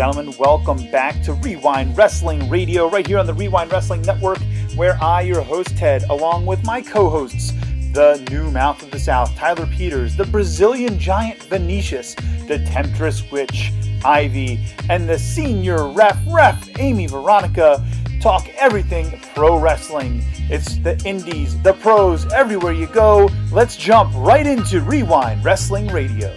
gentlemen, welcome back to Wre-Wind Wrestling Radio, right here on the Wre-Wind Wrestling Network, where I, your host Ted, along with my co-hosts, the new mouth of the South, Tyler Peters, the Brazilian giant Vinicius, the temptress witch Ivy, and the senior ref Amy Veronica, talk everything pro wrestling. It's the indies, the pros, everywhere you go. Let's jump right into Wre-Wind Wrestling Radio.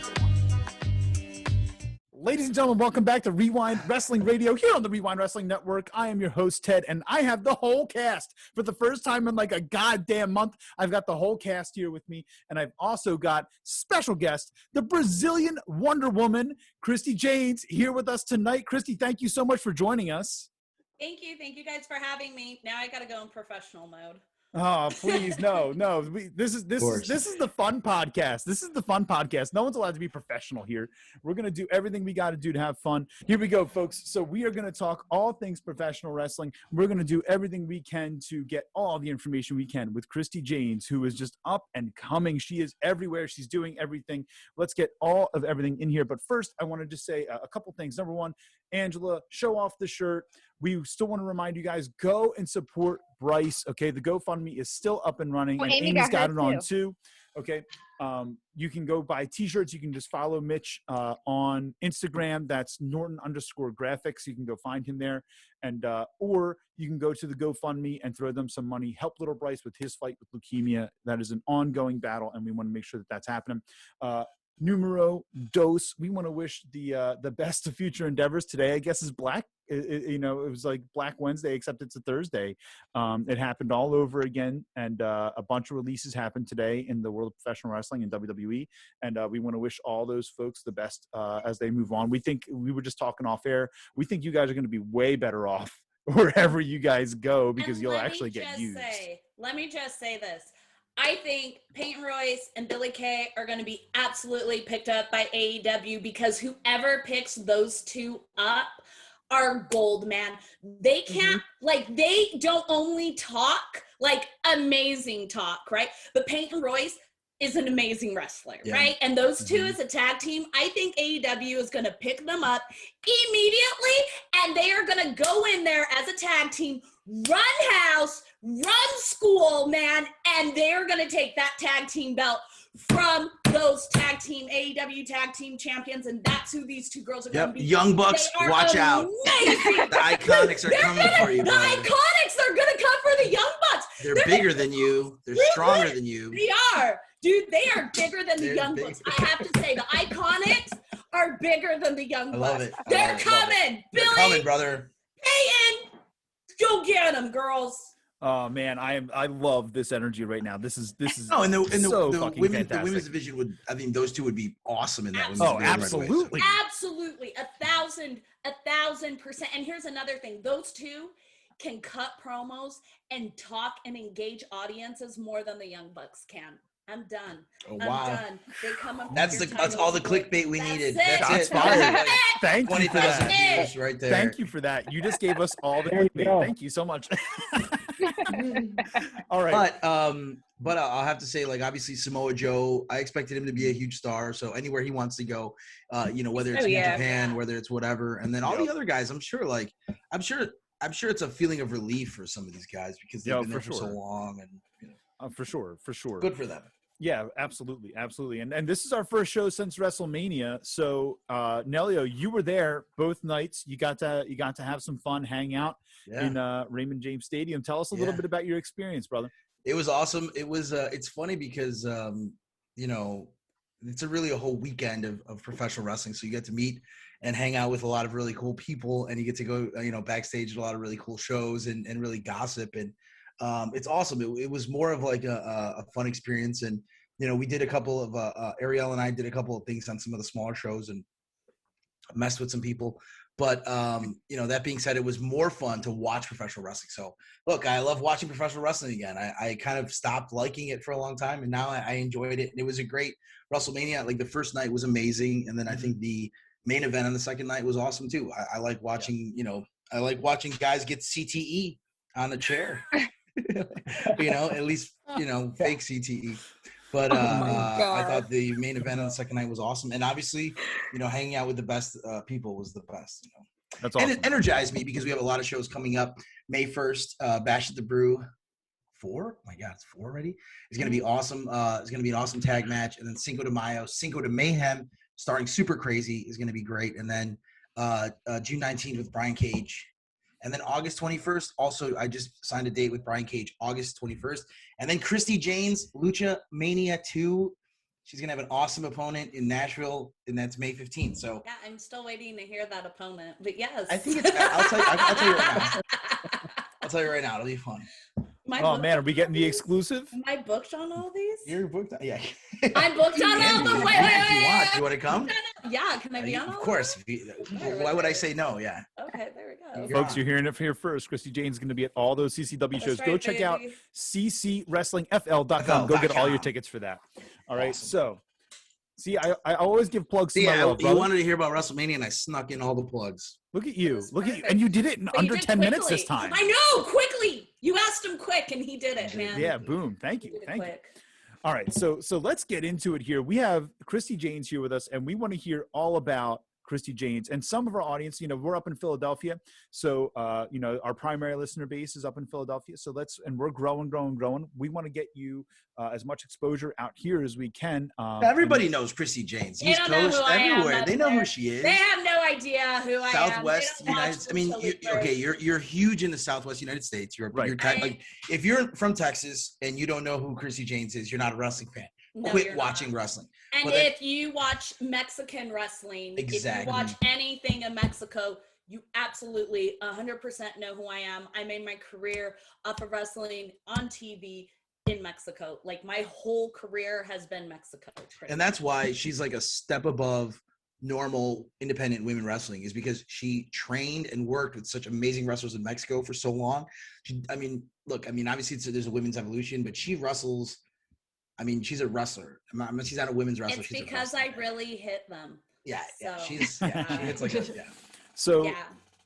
Ladies and gentlemen, welcome back to Wre-Wind Wrestling Radio here on the Wre-Wind Wrestling Network. I am your host, Ted, and I have the whole cast. For the first time in like a goddamn month, I've got the whole cast here with me, and I've also got special guest, the Brazilian Wonder Woman, Christi Jaynes, here with us tonight. Christi, thank you so much for joining us. Thank you guys for having me. Now I gotta go in professional mode. Oh, please, no. This is the fun podcast. This is the fun podcast. No one's allowed to be professional here. We're going to do everything we got to do to have fun. Here we go, folks. So we are going to talk all things professional wrestling. We're going to do everything we can to get all the information we can with Christi Jaynes, who is just up and coming. She is everywhere. She's doing everything. Let's get all of everything in here. But first, I want to just say a couple things. Number one, Angela, show off the shirt. We still want to remind you guys, go and support Bryce. Okay, the GoFundMe is still up and running, and Amy's got it on too. Okay, you can go buy T-shirts. You can just follow Mitch on Instagram. That's Norton_graphics. You can go find him there, and or you can go to the GoFundMe and throw them some money. Help little Bryce with his fight with leukemia. That is an ongoing battle, and we want to make sure that that's happening. Numero dos. We want to wish the best of future endeavors. Today, I guess, is Black. It was like Black Wednesday, except it's a Thursday. It happened all over again, and a bunch of releases happened today in the world of professional wrestling and WWE. And we want to wish all those folks the best as they move on. We think, we were just talking off air, we think you guys are going to be way better off wherever you guys go, because you'll actually get used. Let me just say this. I think Peyton Royce and Billy Kay are going to be absolutely picked up by AEW, because whoever picks those two up are gold, man. They can't, they don't only talk, amazing talk, right? But Peyton Royce is an amazing wrestler, right? And those two as a tag team, I think AEW is going to pick them up immediately, and they are going to go in there as a tag team, run house, run school, man, and they're going to take that tag team belt from those AEW tag team champions, and that's who these two girls are going to be. Young Bucks, watch out. The Iconics are coming for you, The Iconics are going to come for the Young Bucks. They're bigger than you. They're stronger than you. They are. Dude, they are bigger than the Young Bucks. I have to say, the Iconics are bigger than the Young Bucks. I love it. They're coming. Billy, they're coming, brother. Peyton, go get them, girls. Oh man, I love this energy right now. This is no, and the women's division would, I think those two would be awesome in that. Absolutely, absolutely, 1,000%. And here's another thing: those two can cut promos and talk and engage audiences more than the Young Bucks can. I'm done. Oh, wow. I'm done. They come up. That's all the clickbait we needed. That's it. Thank you for that. Right there. Thank you for that. You just gave us all the clickbait. Thank you so much. All right. But I'll have to say, obviously Samoa Joe, I expected him to be a huge star. So anywhere he wants to go, whether it's Japan, whether it's whatever, and then all the other guys, I'm sure it's a feeling of relief for some of these guys, because they've been there for so long, and for sure. Good for them. Yeah, absolutely. And this is our first show since Wrestlemania. So Nelio, you were there both nights. You got to have some fun, hang out in Raymond James Stadium. Tell us a little bit about your experience, brother. It was awesome. It was it's funny because it's a whole weekend of professional wrestling. So you get to meet and hang out with a lot of really cool people, and you get to go backstage at a lot of really cool shows and really gossip, and it's awesome. It was more of a fun experience, and we did a couple of Ariel and I did a couple of things on some of the smaller shows and messed with some people. But that being said, it was more fun to watch professional wrestling. So look, I love watching professional wrestling again. I kind of stopped liking it for a long time, and now I enjoyed it. And it was a great WrestleMania. The first night was amazing, and then I think the main event on the second night was awesome too. I like watching guys get CTE on a chair. At least fake CTE. But I thought the main event on the second night was awesome, and obviously, hanging out with the best people was the best. That's awesome. And it energized me because we have a lot of shows coming up. May 1st, Bash at the Brew 4. Oh my God, it's 4 already. It's going to be awesome. It's going to be an awesome tag match. And then Cinco de Mayo, Cinco de Mayhem, starring Super Crazy, is going to be great. And then June 19th with Brian Cage. And then August 21st, also, I just signed a date with Brian Cage, August 21st. And then Christi Jaynes, Lucha Mania 2. She's going to have an awesome opponent in Nashville, and that's May 15th. So yeah, I'm still waiting to hear that opponent. But yes. I think it's – I'll tell you right now. I'll tell you right now. It'll be fun. Oh, man, are we getting the exclusive? Am I booked on all these? You're booked. Yeah. I'm booked on all them. Wait. If you want to come? Yeah, can I be on all Of course. Why would I say no? Yeah. Okay, there we go. Folks, you're hearing it here first. Christi Jaynes is going to be at all those CCW shows. Right, go check out ccwrestlingfl.com. Go get all your tickets for that. All right, Awesome. So see, I always give plugs to my love, you brother. wanted to hear about Wrestlemania, and I snuck in all the plugs. Look at you. Look at you. Perfect. And you did it in But you under did 10 minutes quickly. this time. I know, quickly. You asked him quick, and he did it, man. Yeah, boom. Thank He you. did it Thank you. quick. All right, so let's get into it here. We have Christi Jaynes here with us, and we want to hear all about Christi Jaynes. And some of our audience, we're up in Philadelphia, so our primary listener base is up in Philadelphia. So and we're growing. We want to get you as much exposure out here as we can. Everybody knows Christi Jaynes. They East don't know Coast, who I am, everywhere. that's They know who fair. she is. They have no idea who I am. Southwest They don't watch United. I mean, Lucha you're huge in the Southwest United States. You're Right. like, if you're from Texas and you don't know who Christi Jaynes is, you're not a wrestling fan. No, Quit you're watching not. wrestling. And Well, then- if you watch Mexican wrestling, if Exactly. you watch anything in Mexico, you absolutely 100% know who I am. I made my career off of wrestling on TV in Mexico. Like my whole career has been Mexico. And that's why she's like a step above normal independent women wrestling, is because she trained and worked with such amazing wrestlers in Mexico for so long. Obviously there's a women's evolution, but she wrestles. I mean, she's a wrestler. She's not a women's wrestler. It's she's because I really hit them. Yeah, So, she hits like a, yeah. So Yeah.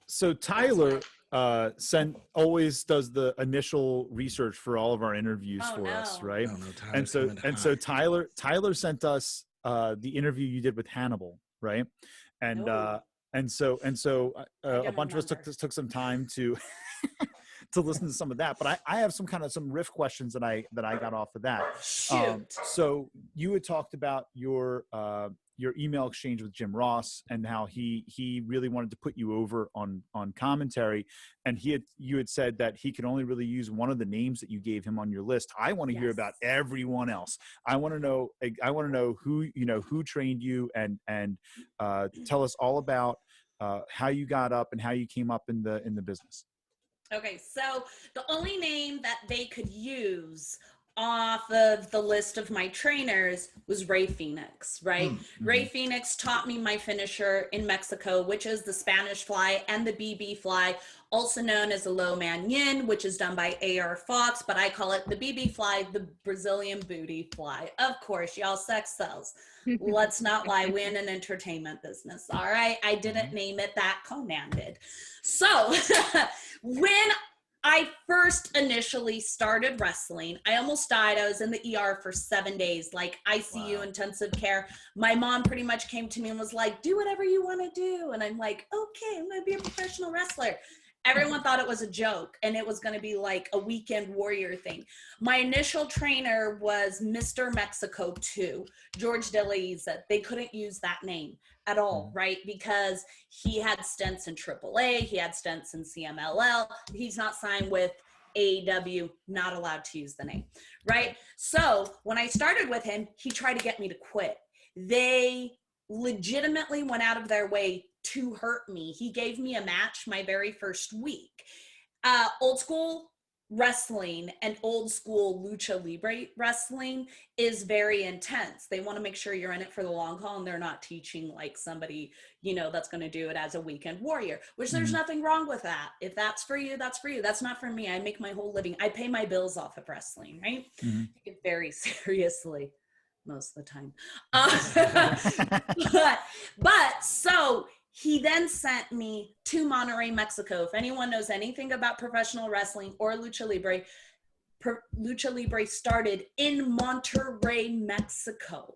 so Tyler always does the initial research for all of our interviews for us, right? Oh, no, And so Tyler sent us the interview you did with Hannibal, right? And Oh. and so a bunch of us remember. took some time to to listen to some of that, but I have some riff questions that I got off of that. Shoot. So you had talked about your email exchange with Jim Ross and how he really wanted to put you over on commentary, and you had said that he could only really use one of the names that you gave him on your list. I want to hear about everyone else. I want to know who trained you, and tell us all about how you got up and how you came up in the business. Okay, so the only name that they could use off of the list of my trainers was Rey Fenix, right? Rey Fenix taught me my finisher in Mexico, which is the Spanish fly and the BB fly, also known as the low man yin, which is done by AR Fox, but I call it the BB fly, the Brazilian booty fly. Of course, y'all sex sells. Let's not lie, we in an entertainment business, all right? I didn't name it that, Conan did. So when I first initially started wrestling, I almost died. I was in the ER for 7 days, like ICU, intensive care. My mom pretty much came to me and was like, do whatever you want to do. And I'm like, okay, I'm going to be a professional wrestler. Everyone thought it was a joke and it was going to be like a weekend warrior thing. My initial trainer was Mr. Mexico 2, George De La Isa. They couldn't use that name at all, right? Because he had stints in AAA, he had stints in CMLL. He's not signed with AEW, not allowed to use the name, right? So when I started with him, he tried to get me to quit. They legitimately went out of their way to hurt me. He gave me a match my very first week. Old school wrestling and old school lucha libre wrestling is very intense. They want to make sure you're in it for the long haul, and they're not teaching like somebody, that's going to do it as a weekend warrior, which there's nothing wrong with that. If that's for you, that's for you. That's not for me. I make my whole living. I pay my bills off of wrestling, right? Take it very seriously most of the time. But so he then sent me to Monterrey, Mexico. If anyone knows anything about professional wrestling or Lucha Libre started in Monterrey, Mexico.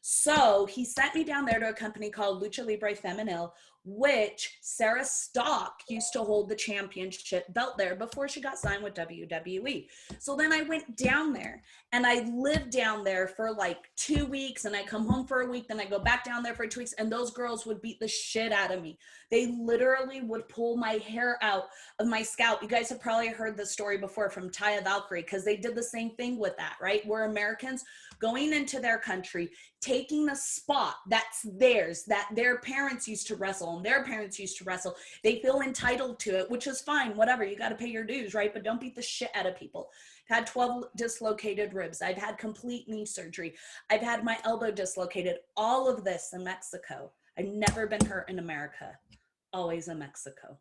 So he sent me down there to a company called Lucha Libre Femenil, which Sarah Stock used to hold the championship belt there before she got signed with WWE. So then I went down there and I lived down there for like 2 weeks, and I come home for a week, then I go back down there for 2 weeks, and those girls would beat the shit out of me. They literally would pull my hair out of my scalp. You guys have probably heard the story before from Taya Valkyrie, because they did the same thing with that, right? We're Americans going into their country, taking a spot that's theirs, that their parents used to wrestle and their parents used to wrestle. They feel entitled to it, which is fine, whatever. You got to pay your dues, right? But don't beat the shit out of people. I've had 12 dislocated ribs. I've had complete knee surgery. I've had my elbow dislocated. All of this in Mexico. I've never been hurt in America. Always in Mexico.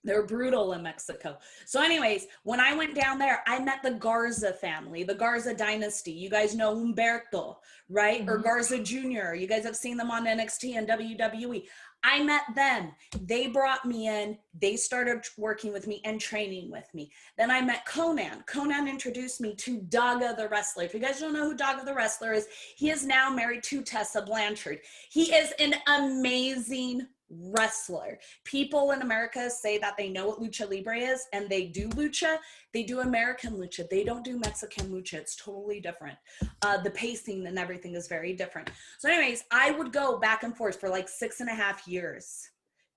They're brutal in Mexico. So anyways, when I went down there, I met the Garza family, the Garza dynasty. You guys know Humberto, right? Mm-hmm. Or Garza Jr. You guys have seen them on NXT and WWE. I met them. They brought me in. They started working with me and training with me. Then I met Conan. Conan introduced me to Daga the wrestler. If you guys don't know who Daga the wrestler is, he is now married to Tessa Blanchard. He is an amazing wrestler. People in America say that they know what lucha libre is, and they do lucha. They do American lucha. They don't do Mexican lucha. It's totally different. The pacing and everything is very different. So anyways, I would go back and forth for like 6.5 years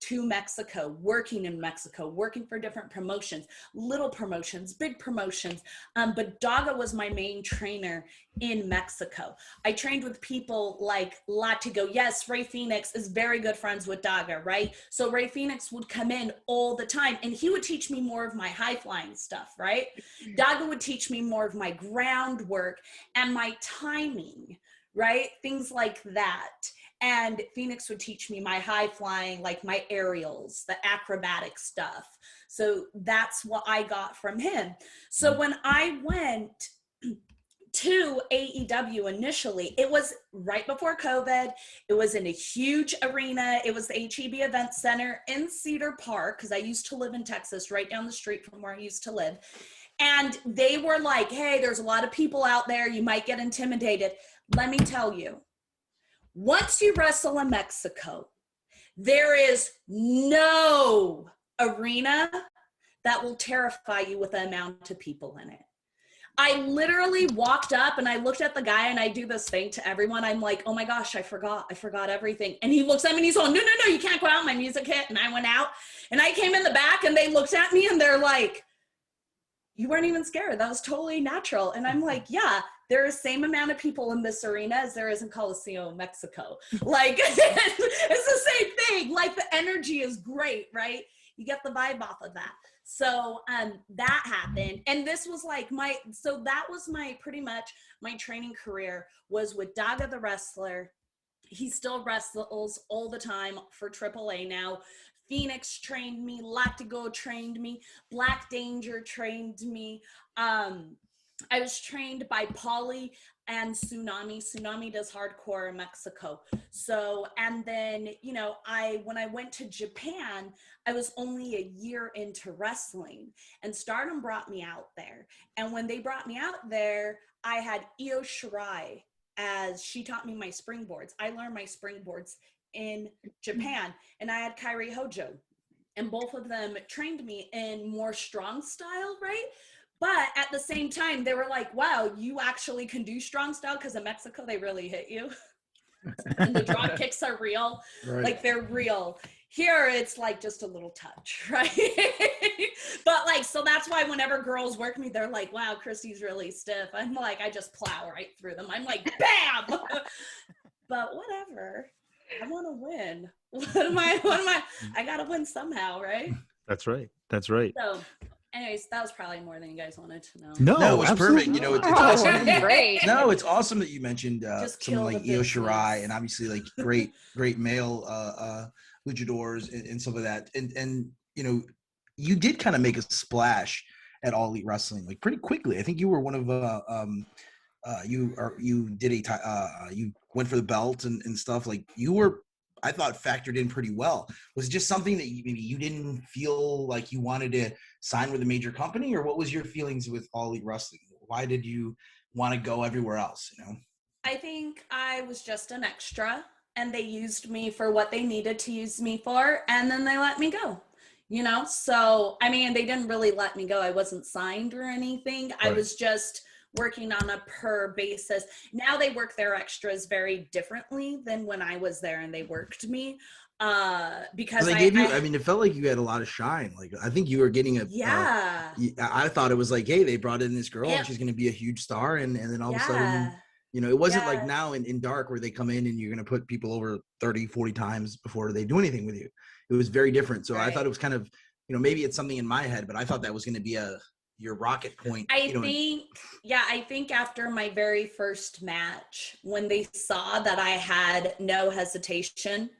to Mexico, working in Mexico, working for different promotions, little promotions, big promotions. But Daga was my main trainer in Mexico. I trained with people like Latigo. Yes, Rey Fénix is very good friends with Daga, right? So Rey Fénix would come in all the time, and he would teach me more of my high flying stuff, right? Daga would teach me more of my groundwork and my timing, right? Things like that. And Fénix would teach me my high flying, like my aerials, the acrobatic stuff. So that's what I got from him. So when I went to AEW initially, it was right before COVID. It was in a huge arena. It was the HEB Event Center in Cedar Park, because I used to live in Texas, right down the street from where I used to live. And they were like, hey, there's a lot of people out there. You might get intimidated. Let me tell you, once you wrestle in Mexico, there is no arena that will terrify you with the amount of people in it. I literally walked up and I looked at the guy, and I do this thing to everyone. I'm like, oh my gosh, I forgot everything. And he looks at me and he's going, no, you can't go out. My music hit. And I went out and I came in the back, and they looked at me and they're like, you weren't even scared. That was totally natural. And I'm like, yeah, there is the same amount of people in this arena as there is in Coliseum, Mexico. Like, it's the same thing. Like, the energy is great, right? You get the vibe off of that. So that happened. And this was like that was pretty much my training career was with Daga the wrestler. He still wrestles all the time for AAA now. Fénix trained me, Latigo trained me, Black Danger trained me. I was trained by Polly and Tsunami. Tsunami does hardcore in Mexico. So, and then, when I went to Japan, I was only a year into wrestling, and Stardom brought me out there. And when they brought me out there, I had Io Shirai as she taught me my springboards. I learned my springboards in Japan, and I had Kairi Hojo, and both of them trained me in more strong style, right? But at the same time, they were like, wow, you actually can do strong style, because in Mexico, they really hit you. And the drop kicks are real. Right. Like, they're real. Here, it's like just a little touch, right? But like, so that's why whenever girls work me, they're like, wow, Christi's really stiff. I'm like, I just plow right through them. I'm like, bam! But whatever. I want to win. What am I? I got to win somehow, right? That's right. So, anyways, that was probably more than you guys wanted to know. No, it was perfect. It's awesome. Great. No, it's awesome that you mentioned someone like Io Shirai, and obviously like great male luchadors and some of that. And you did kind of make a splash at All Elite Wrestling like pretty quickly. I think you were one of you went for the belt and stuff. Like, you were, I thought, factored in pretty well. Was it just something that maybe you didn't feel like you wanted to sign with a major company, or what was your feelings with All Elite Wrestling? Why did you want to go everywhere else? I think I was just an extra, and they used me for what they needed to use me for, and then they let me go. So I mean, they didn't really let me go. I wasn't signed or anything. I was just working on a per basis. Now they work their extras very differently than when I was there and they worked me. Because they gave you, I mean, it felt like you had a lot of shine. Like, I think you were getting I thought it was like, hey, they brought in this girl and she's going to be a huge star. And then all of a sudden, it wasn't like now in Dark where they come in and you're going to put people over 30, 40 times before they do anything with you. It was very different. So I thought it was kind of, maybe it's something in my head, but I thought that was going to be your rocket point. I think after my very first match, when they saw that I had no hesitation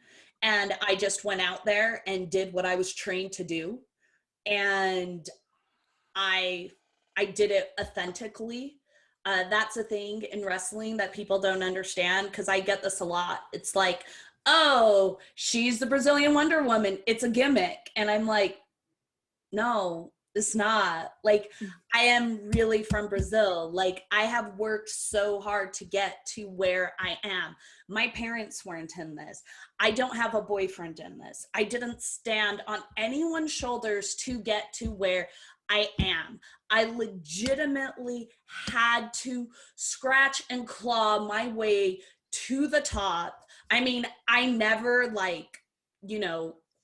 and I just went out there and did what I was trained to do, and I did it authentically. That's a thing in wrestling that people don't understand, because I get this a lot. It's like, oh, she's the Brazilian Wonder Woman, it's a gimmick. And I'm like, no, it's not. Like, I am really from Brazil. Like, I have worked so hard to get to where I am. My parents weren't in this. I don't have a boyfriend in this. I didn't stand on anyone's shoulders to get to where I am. I legitimately had to scratch and claw my way to the top. I mean, I never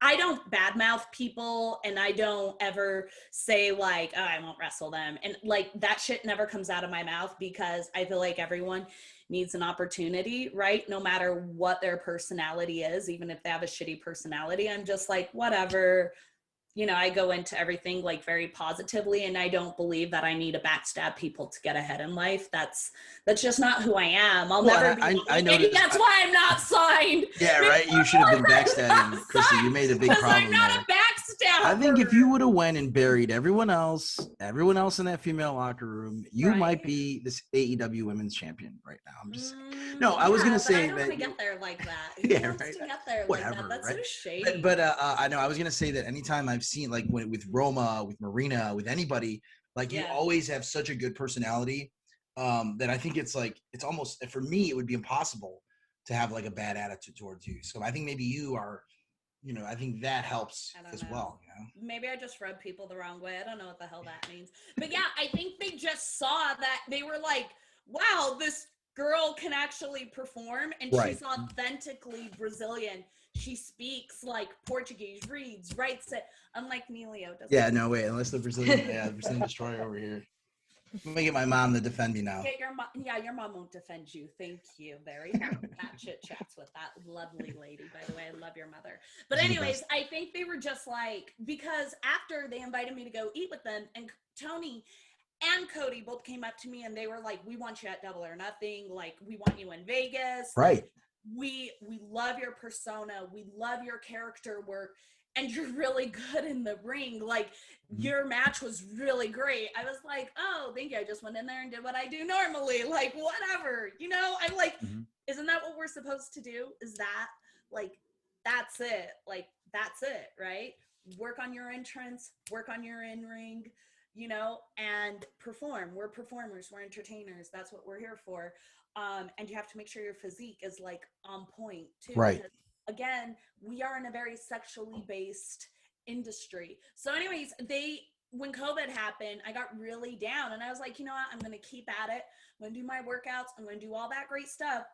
I don't badmouth people, and I don't ever say like, oh, I won't wrestle them. And like, that shit never comes out of my mouth, because I feel like everyone needs an opportunity, right? No matter what their personality is, even if they have a shitty personality, I'm just like, whatever. I go into everything like very positively, and I don't believe that I need to backstab people to get ahead in life. That's just not who I am. I'll never be. I noticed, that's why I'm not signed. Yeah, right. You should have been backstabbing, Christi. You made a big problem. I'm not a backstabber. I think if you would have went and buried everyone else in that female locker room, you might be this AEW Women's Champion right now. I'm just I was gonna say I don't want to get there like that. Who wants to get there Whatever, like that? That's right? so shady. But I know I was gonna say that anytime I've seen, like, with Roma, with Marina, with anybody, like, you always have such a good personality, that I think it's like, it's almost, for me, it would be impossible to have like a bad attitude towards you. So I think maybe you are, I think that helps as well. Maybe I just rubbed people the wrong way. I don't know what the hell that means. But yeah, I think they just saw that. They were like, wow, this girl can actually perform, and she's authentically Brazilian. She speaks like Portuguese, reads, writes it, unlike Nelio doesn't. Yeah, no way. Unless the Brazilian, the Brazilian Destroyer over here. I'm gonna get my mom to defend me now. Get your mom won't defend you. Thank you. There you go. That chit chats with that lovely lady. By the way, I love your mother. But anyways, I think they were just like, because after they invited me to go eat with them, and Tony and Cody both came up to me and they were like, we want you at Double or Nothing. Like, we want you in Vegas. Right. We love your persona. We love your character work. And you're really good in the ring. Like, your match was really great. I was like, oh, thank you. I just went in there and did what I do normally. Like, whatever. I'm like, isn't that what we're supposed to do? Is that, like, that's it. Like, that's it, right? Work on your entrance, work on your in-ring, and perform. We're performers. We're entertainers. That's what we're here for. And you have to make sure your physique is, like, on point, too. Right. Because, again, we are in a very sexually based industry. So anyways, when COVID happened, I got really down, and I was like, you know what? I'm going to keep at it. I'm going to do my workouts. I'm going to do all that great stuff.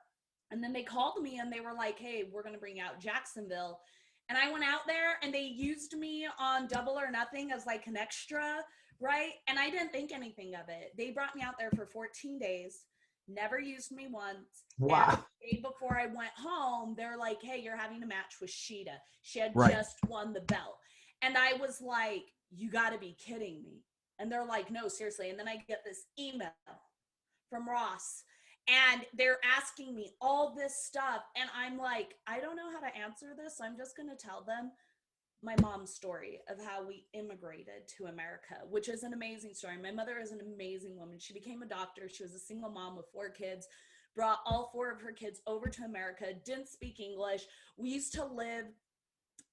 And then they called me and they were like, hey, we're going to bring out Jacksonville. And I went out there and they used me on Double or Nothing as like an extra, right? And I didn't think anything of it. They brought me out there for 14 days. Never used me once. Wow. And the day before I went home, they're like, hey, you're having a match with Sheeta. She had just won the belt. And I was like, you got to be kidding me. And they're like, no, seriously. And then I get this email from Ross, and they're asking me all this stuff. And I'm like, I don't know how to answer this. So I'm just going to tell them my mom's story of how we immigrated to America, which is an amazing story. My mother is an amazing woman. She became a doctor. She was a single mom with 4 kids, brought all 4 of her kids over to America, didn't speak English. We used to live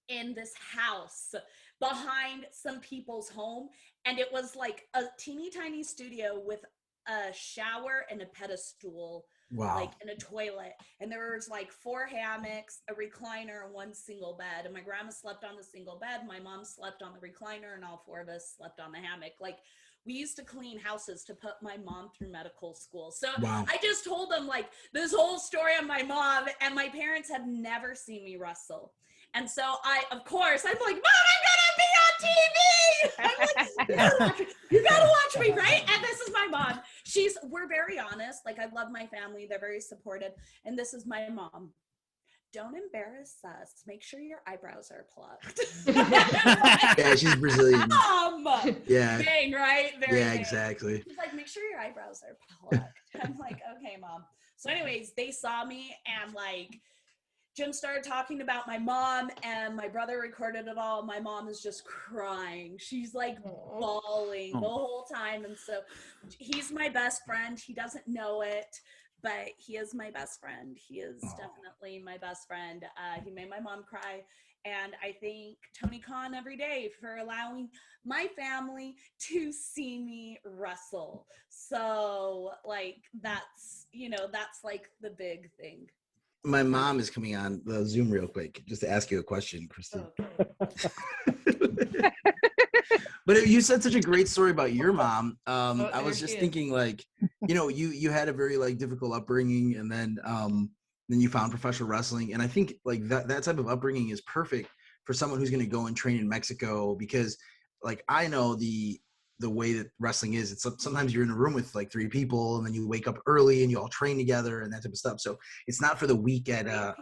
in this house behind some people's home, and it was like a teeny tiny studio with a shower and a pedestal Wow. like in a toilet. And there was like 4 hammocks, a recliner, and 1 single bed. And my grandma slept on the single bed. My mom slept on the recliner, and all 4 of us slept on the hammock. Like, we used to clean houses to put my mom through medical school. So Wow. I just told them like this whole story on my mom, and my parents have never seen me wrestle. And so of course, I'm like, Mom, I'm gonna be on TV. I'm like, you gotta watch me, right? And this is my mom. We're very honest. Like, I love my family. They're very supportive. And this is my mom. Don't embarrass us. Make sure your eyebrows are plucked. Yeah, she's Brazilian. Yeah. Dang, right? Very Yeah, dang. exactly. She's like, make sure your eyebrows are plucked. I'm like, okay, Mom. So anyways, they saw me, and like, Jim started talking about my mom, and my brother recorded it all. My mom is just crying. She's like bawling the whole time. And so he's my best friend. He doesn't know it, but he is my best friend. He is definitely my best friend. He made my mom cry. And I thank Tony Khan every day for allowing my family to see me wrestle. So like, that's like the big thing. My mom is coming on the Zoom real quick just to ask you a question, Christi. Okay. But you said such a great story about your mom. I was just thinking, like, you had a very like difficult upbringing, and then you found professional wrestling, and I think like that type of upbringing is perfect for someone who's going to go and train in Mexico, because like I know the way that wrestling is. It's sometimes you're in a room with like 3 people, and then you wake up early and you all train together and that type of stuff. So it's not for the week at Try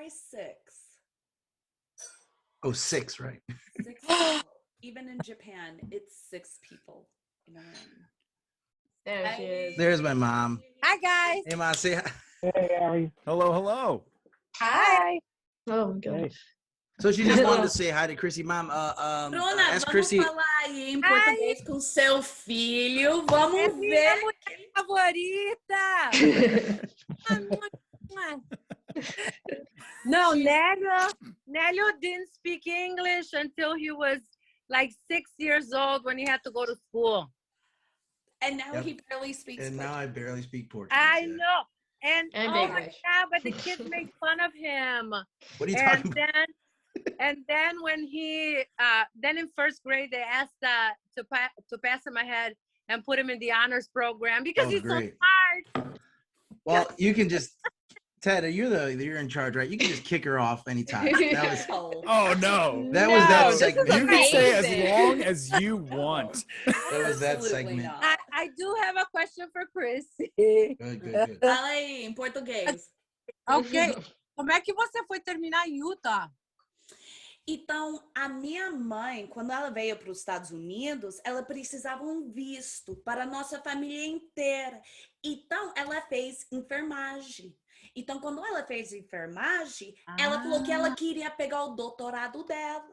6. Oh, 6, right? 6 people. Even in Japan, it's 6 people. You know what I mean? There she is. There's my mom. Hi, guys. Hey, Mom, say hi. Hey, Ari. Hello. Hi. Oh my gosh. Hey. So she just wanted to say hi to Christi. Mom, Bruna, ask vamos Christi. falar aí em português com seu filho. Vamos Minha ver. mulher favorita. No, Nelio didn't speak English until he was like 6 years old, when he had to go to school. And now Yep. he barely speaks And now Portuguese. I barely speak Portuguese. I yeah. know. And oh my English. God, but the kids make fun of him. What are you talking about? And then when he, then in 1st grade, they asked to pass him ahead and put him in the honors program because he's great. so smart. Well, you can just, Ted, you're in charge, right? You can just kick her off anytime. That was Oh no. that was that this is segment. You can stay as Amazing. long as you want. That was that Absolutely segment. not. I do have a question for Chrissy. Good. Fala aí em português. Ok. Como é que você foi terminar em Utah? Então, a minha mãe, quando ela veio para os Estados Unidos, ela precisava um visto para a nossa família inteira. Então, ela fez enfermagem. Então, quando ela fez enfermagem, ela falou que ela queria pegar o doutorado dela.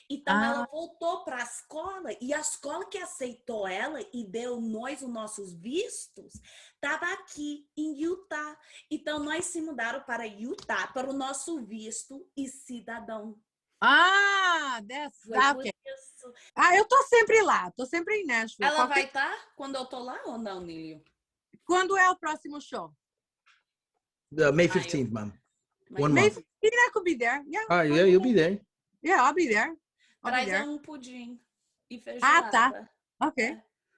Então, ela voltou para a escola, e a escola que aceitou ela e deu nós os nossos vistos estava aqui em Utah. Então, nós se mudaram para Utah para o nosso visto e cidadão. That's okay. Eu tô sempre lá, tô sempre em Nashville. Ela vai estar quando eu tô lá ou não, Nelio? Quando é o próximo show? May 15th, Mom. 1 May month. 15th, I could be there. Yeah. All right, yeah, you'll be there. Yeah, I'll be there. Traz pudim e feijoada. tá. Okay.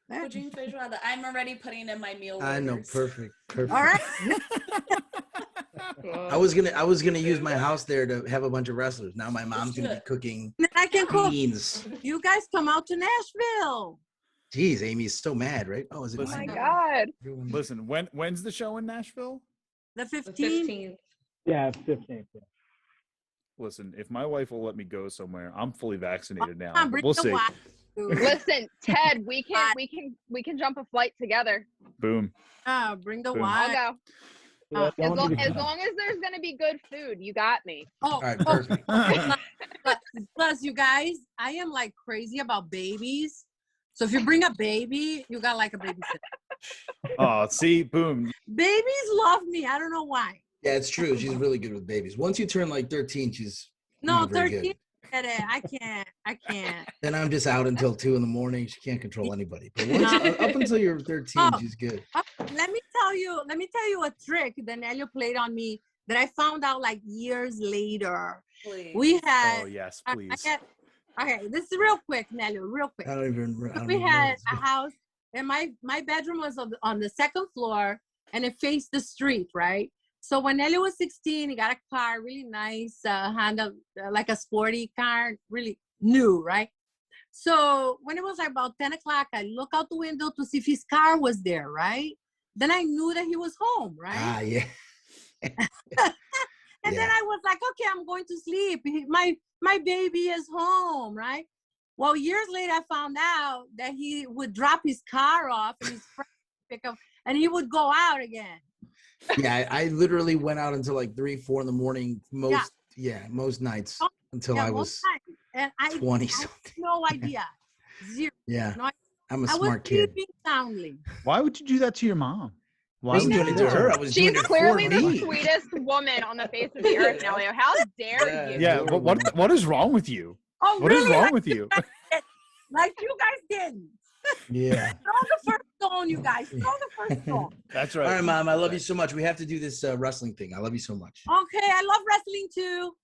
Pudim e feijoada. I'm already putting in my meal I know, orders. perfect. All right. I was gonna use my house there to have a bunch of wrestlers. Now my mom's gonna be cooking Then I can cook. beans. You guys come out to Nashville. Jeez, Amy's so mad, right? Oh, is it? Oh my mine? God. Listen, when's the show in Nashville? The The 15th. 15th. Yeah, it's 15th. Yeah. Listen, if my wife will let me go somewhere, I'm fully vaccinated now. Come on, but bring we'll the see. wife. Listen, Ted, we can jump a flight together. Boom. Bring the Boom. I'll wine. go. Yeah, As don't long, need to- as long as there's gonna be good food, you got me. All right, perfect. Plus, you guys, I am like crazy about babies. So if you bring a baby, you got like a babysitter. Oh, see, boom. Babies love me. I don't know why. Yeah, it's true. She's really good with babies. Once you turn like 13, she's No, not very 13. good. Forget it. I can't. Then I'm just out until 2 a.m. She can't control anybody. But once, up until you're 13, she's good. Let me tell you a trick that Nelio played on me that I found out like years later. Please. We had. Oh yes, I please. okay, this is real quick, Nelio, real quick. We had a house, and my bedroom was on the second floor, and it faced the street, right? So when Nelio was 16, he got a car, really nice, Honda, like a sporty car, really new, right? So when it was like about 10 o'clock, I look out the window to see if his car was there, right? Then I knew that he was home, right? Ah, yeah. And then I was like, okay, I'm going to sleep. My baby is home, right? Well, years later, I found out that he would drop his car off and his friend would pick up, and he would go out again. Yeah, I literally went out until like 3, 4 in the morning most nights until I was and 20 I something. no idea. Zero. Yeah. No, I'm a I smart was kid. sleeping soundly. Why would you do that to your mom? I wasn't doing it to her. I was doing She's it for clearly the me. sweetest woman on the face of the earth, Nelio. How dare you? Yeah, what is wrong with you? Oh, What is really? wrong with you? Like you guys didn't. Yeah. Throw the first stone, you guys. Throw the first stone. That's All right. right, Mom. I love you so much. We have to do this wrestling thing. I love you so much. Okay, I love wrestling too.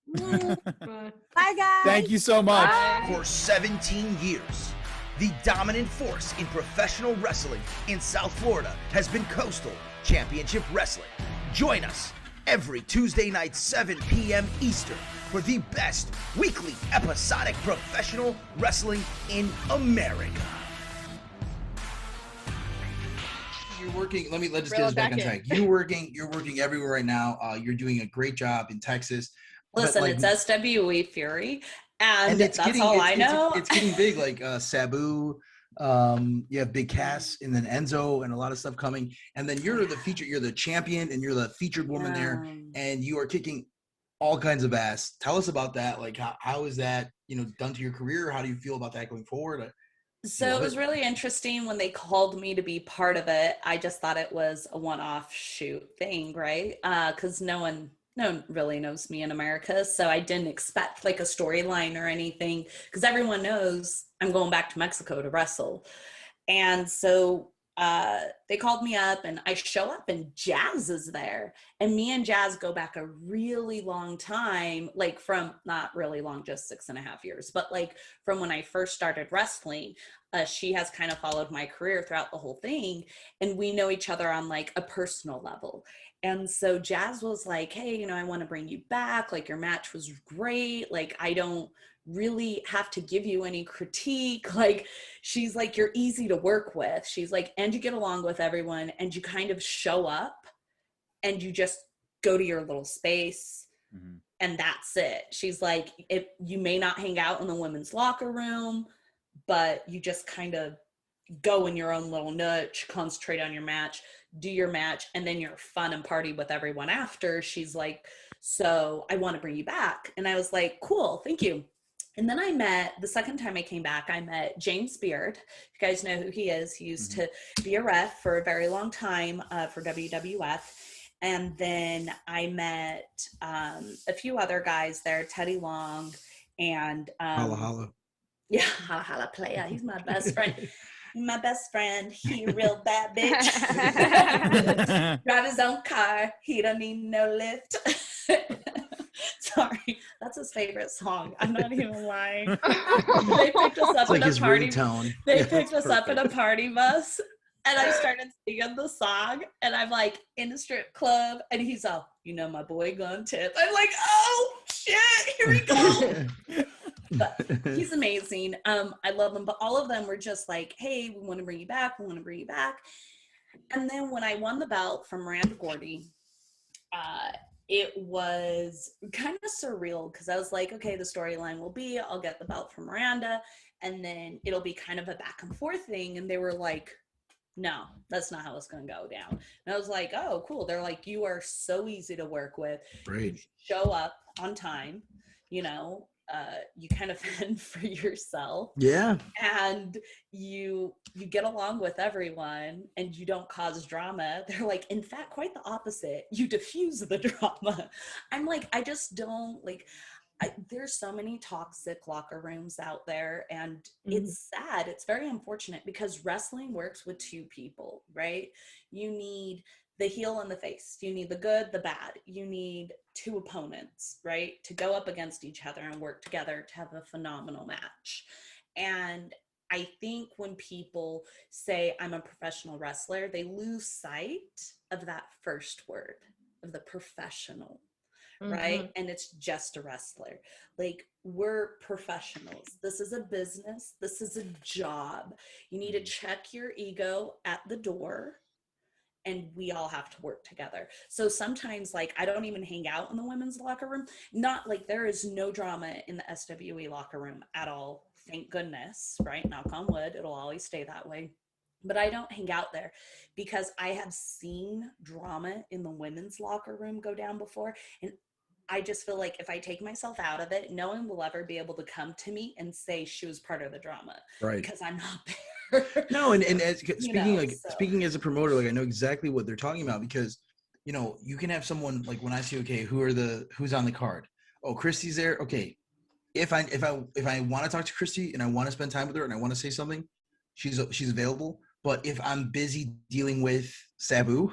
Bye, guys. Thank you so much. For 17 years, the dominant force in professional wrestling in South Florida has been Coastal Championship Wrestling. Join us every Tuesday night, 7 p.m. Eastern, for the best weekly episodic professional wrestling in America. You're working. Let's just Reel get it us back back on in. track. You're working everywhere right now. You're doing a great job in Texas. But, Listen, like, it's SWE Fury, and it's that's getting, all it's, I know. It's getting big, like Sabu. You have Big Cass, and then Enzo, and a lot of stuff coming. And then you're the feature. You're the champion, and you're the featured woman there, and you are kicking all kinds of ass. Tell us about that. Like, how is that, done to your career? How do you feel about that going forward? So it was really interesting when they called me to be part of it. I just thought it was a one-off shoot thing, right? Because no one really knows me in America, so I didn't expect like a storyline or anything, because everyone knows I'm going back to Mexico to wrestle. And so they called me up, and I show up, and Jazz is there, and me and Jazz go back a really long time, like from not really long, just 6.5 years, but like from when I first started wrestling. She has kind of followed my career throughout the whole thing, and we know each other on like a personal level. And so Jazz was like, hey, I want to bring you back. Like, your match was great. Like, I don't really have to give you any critique. Like, she's like, you're easy to work with. She's like, and you get along with everyone, and you kind of show up, and you just go to your little space. Mm-hmm. And that's it. She's like, you may not hang out in the women's locker room, but you just kind of go in your own little niche, concentrate on your match, do your match, and then you're fun and party with everyone after. She's like, so I want to bring you back. And I was like, cool, thank you. And then the second time I came back, I met James Beard. You guys know who he is. He used to be a ref for a very long time for WWF. And then I met a few other guys there, Teddy Long and Holla holla. Yeah, holla holla player. He's my best friend. My best friend, he a real bad bitch. Drive his own car. He don't need no lift. Sorry, that's his favorite song. I'm not even lying. They picked us up in a party. They picked us up in a party bus, and I started singing the song. And I'm like in the strip club, and he's all, my boy gone tip. I'm like, oh shit, here we go. But he's amazing. I love him. But all of them were just like, hey, we want to bring you back. We want to bring you back. And then when I won the belt from Miranda Gordy, it was kind of surreal, because I was like, okay, the storyline will be I'll get the belt from Miranda, and then it'll be kind of a back and forth thing. And they were like, no, that's not how it's going to go down. And I was like, oh, cool. They're like, you are so easy to work with. Great. Show up on time, you kind of fend for yourself. Yeah. And you get along with everyone, and you don't cause drama. They're like, in fact, quite the opposite. You diffuse the drama. I'm like, I just don't there's so many toxic locker rooms out there, and it's sad. It's very unfortunate because wrestling works with two people, right? You need the heel and the face. You need the good, the bad. You need two opponents, right? To go up against each other and work together to have a phenomenal match. And I think when people say I'm a professional wrestler, they lose sight of that first word, of the professional. Right? And it's just a wrestler. Like, we're professionals. This is a business. This is a job. You need to check your ego at the door, and we all have to work together. So sometimes, like, I don't even hang out in the women's locker room. Not like there is no drama in the SWE locker room at all. Thank goodness, right? Knock on wood. It'll always stay that way. But I don't hang out there because I have seen drama in the women's locker room go down before. And I just feel like if I take myself out of it, no one will ever be able to come to me and say she was part of the drama, right? Because I'm not there. No, and as, speaking as a promoter, like, I know exactly what they're talking about, because, you know, you can have someone, like, when I see, okay, who's on the card? Oh, Christi's there. Okay, if I want to talk to Christi and I want to spend time with her and I want to say something, she's available. But if I'm busy dealing with Sabu,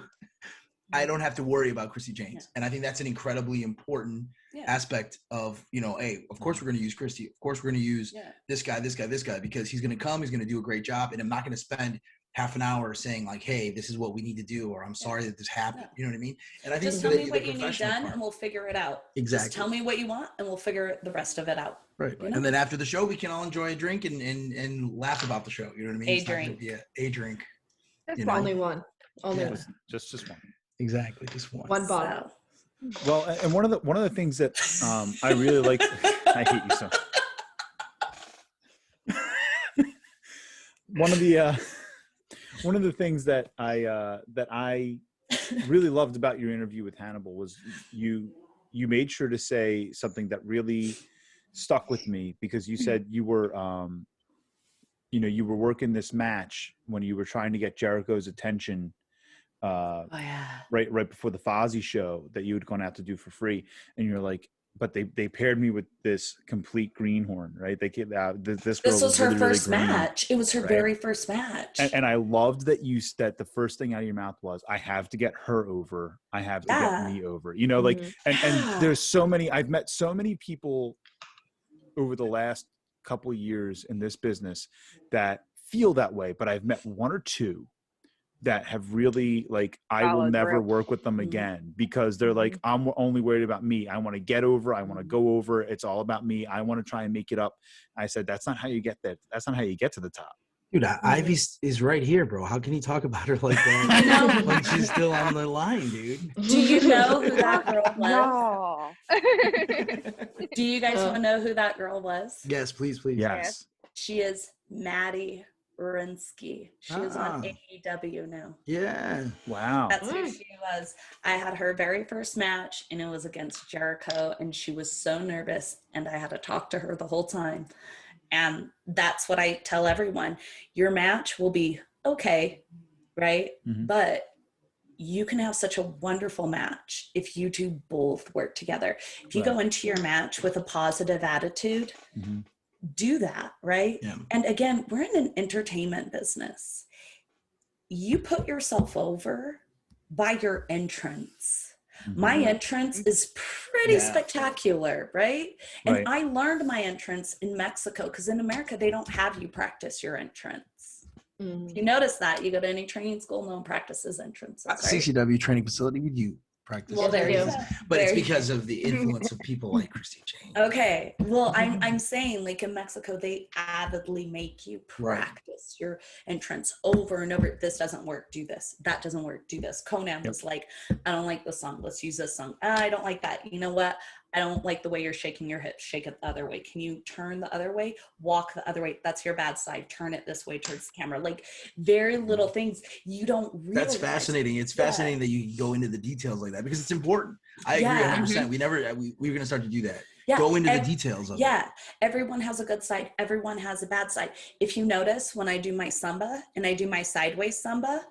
I don't have to worry about Christi Jaynes. Yeah. And I think that's an incredibly important aspect of, you know, hey, of course we're going to use Christi. Of course we're going to use this guy, because he's going to come, he's going to do a great job. And I'm not going to spend half an hour saying, like, hey, this is what we need to do, or I'm sorry that this happened. You know what I mean? And I think just tell me what you need done and we'll figure it out. Exactly. Just tell me what you want and we'll figure the rest of it out. Right. You know? And then after the show, we can all enjoy a drink and laugh about the show. You know what I mean? A drink. A drink. That's only one. Only one. Just one. Exactly, just one. One bottle. Well, and one of the things that I really like. I hate you so. One of the things that I really loved about your interview with Hannibal was you made sure to say something that really stuck with me, because you said you were you were working this match when you were trying to get Jericho's attention. Right before the Fozzy show that you had gone out to do for free, and you're like, but they paired me with this complete greenhorn, right? They came out. This was her first match. It was her very first match, and I loved that that the first thing out of your mouth was, "I have to get her over. I have to get me over." You know, like, and there's so many. I've met so many people over the last couple of years in this business that feel that way, but I've met one or two that have really, like, I will never work with them again, because they're like, I'm only worried about me. I want to get over. I want to go over. It's all about me. I want to try and make it up. I said, that's not how you get there. That's not how you get to the top. Dude, Ivy is right here, bro. How can you talk about her like that? Like she's still on the line, dude. Do you know who that girl was? No. Do you guys want to know who that girl was? Yes, please. Yes. She is Maddie Rinsky. She is on AEW now. Yeah. Wow. That's who she was. I had her very first match, and it was against Jericho, and she was so nervous, and I had to talk to her the whole time. And that's what I tell everyone. Your match will be okay, right? But you can have such a wonderful match if you two both work together. If you go into your match with a positive attitude, do that, right? Yeah. And again, we're in an entertainment business. You put yourself over by your entrance. My entrance is pretty spectacular, right? And I learned my entrance in Mexico, because in America, they don't have you practice your entrance. You notice that you go to any training school, no one practices entrances. Right? CCW training facility, would you practice? Well, there you go. But it's because of the influence of people like Christi Jaynes. Okay. Well, I'm saying, like, in Mexico, they avidly make you practice your entrance over and over. This doesn't work, do this. That doesn't work, do this. Conan was like, I don't like this song. Let's use this song. I don't like that. You know what? I don't like the way you're shaking your hips. Shake it the other way. Can you turn the other way? Walk the other way. That's your bad side. Turn it this way towards the camera. Like, very little things you don't realize. That's fascinating. It's fascinating that you go into the details like that, because it's important. I agree 100%. We were going to start to do that. Go into the details of it. Everyone has a good side. Everyone has a bad side. If you notice, when I do my samba and I do my sideways samba,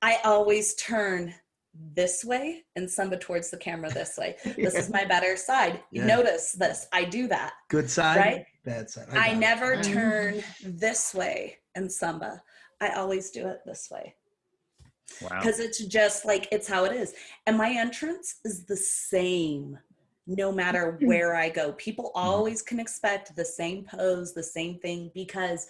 I always turn this way and Samba towards the camera this way. This is my better side. You notice this. I do that. Good side, right? Bad side. I never turn this way and Samba. I always do it this way. Wow. Because it's just like, it's how it is. And my entrance is the same no matter where I go. People always can expect the same pose, the same thing, because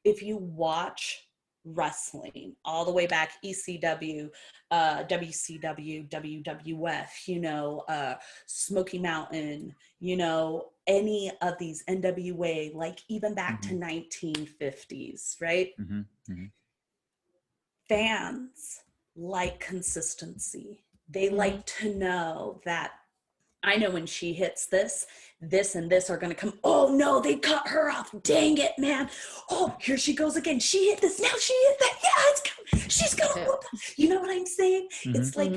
if you watch wrestling all the way back, ECW, WCW, WWF, Smoky Mountain, any of these NWA, like even back to 1950s, right? Fans like consistency. They like to know that I know when she hits this and this are going to come. Oh no, they cut her off. Dang it, man. Oh, here she goes again. She hit this. Now she hit that. Yeah, it's coming. She's going to, you know what I'm saying? It's like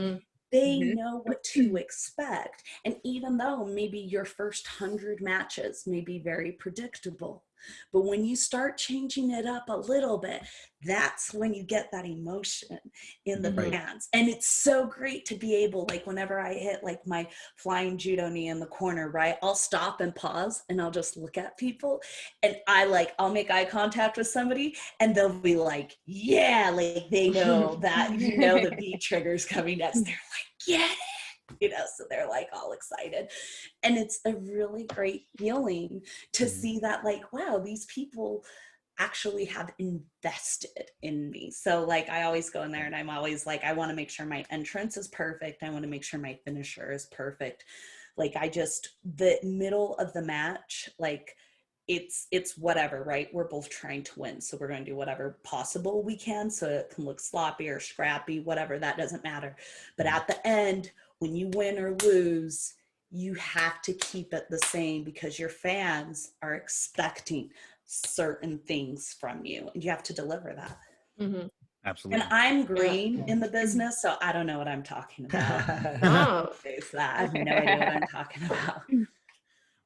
they know what to expect. And even though maybe your first 100 matches may be very predictable, but when you start changing it up a little bit, that's when you get that emotion in the fans. And it's so great to be able, like whenever I hit like my flying judo knee in the corner, right? I'll stop and pause and I'll just look at people and I'll make eye contact with somebody and they'll be like, yeah, like they know that, the V trigger's coming next. They're like, get it. So they're like all excited. And it's a really great feeling to see that, like, wow, these people actually have invested in me. So like I always go in there and I'm always like, I want to make sure my entrance is perfect. I want to make sure my finisher is perfect. Like the middle of the match, like it's whatever, right? We're both trying to win. So we're going to do whatever possible we can so it can look sloppy or scrappy, whatever, that doesn't matter. But at the end, when you win or lose, you have to keep it the same because your fans are expecting certain things from you and you have to deliver that. Absolutely. And I'm green in the business, so I don't know what I'm talking about. I have no idea what I'm talking about.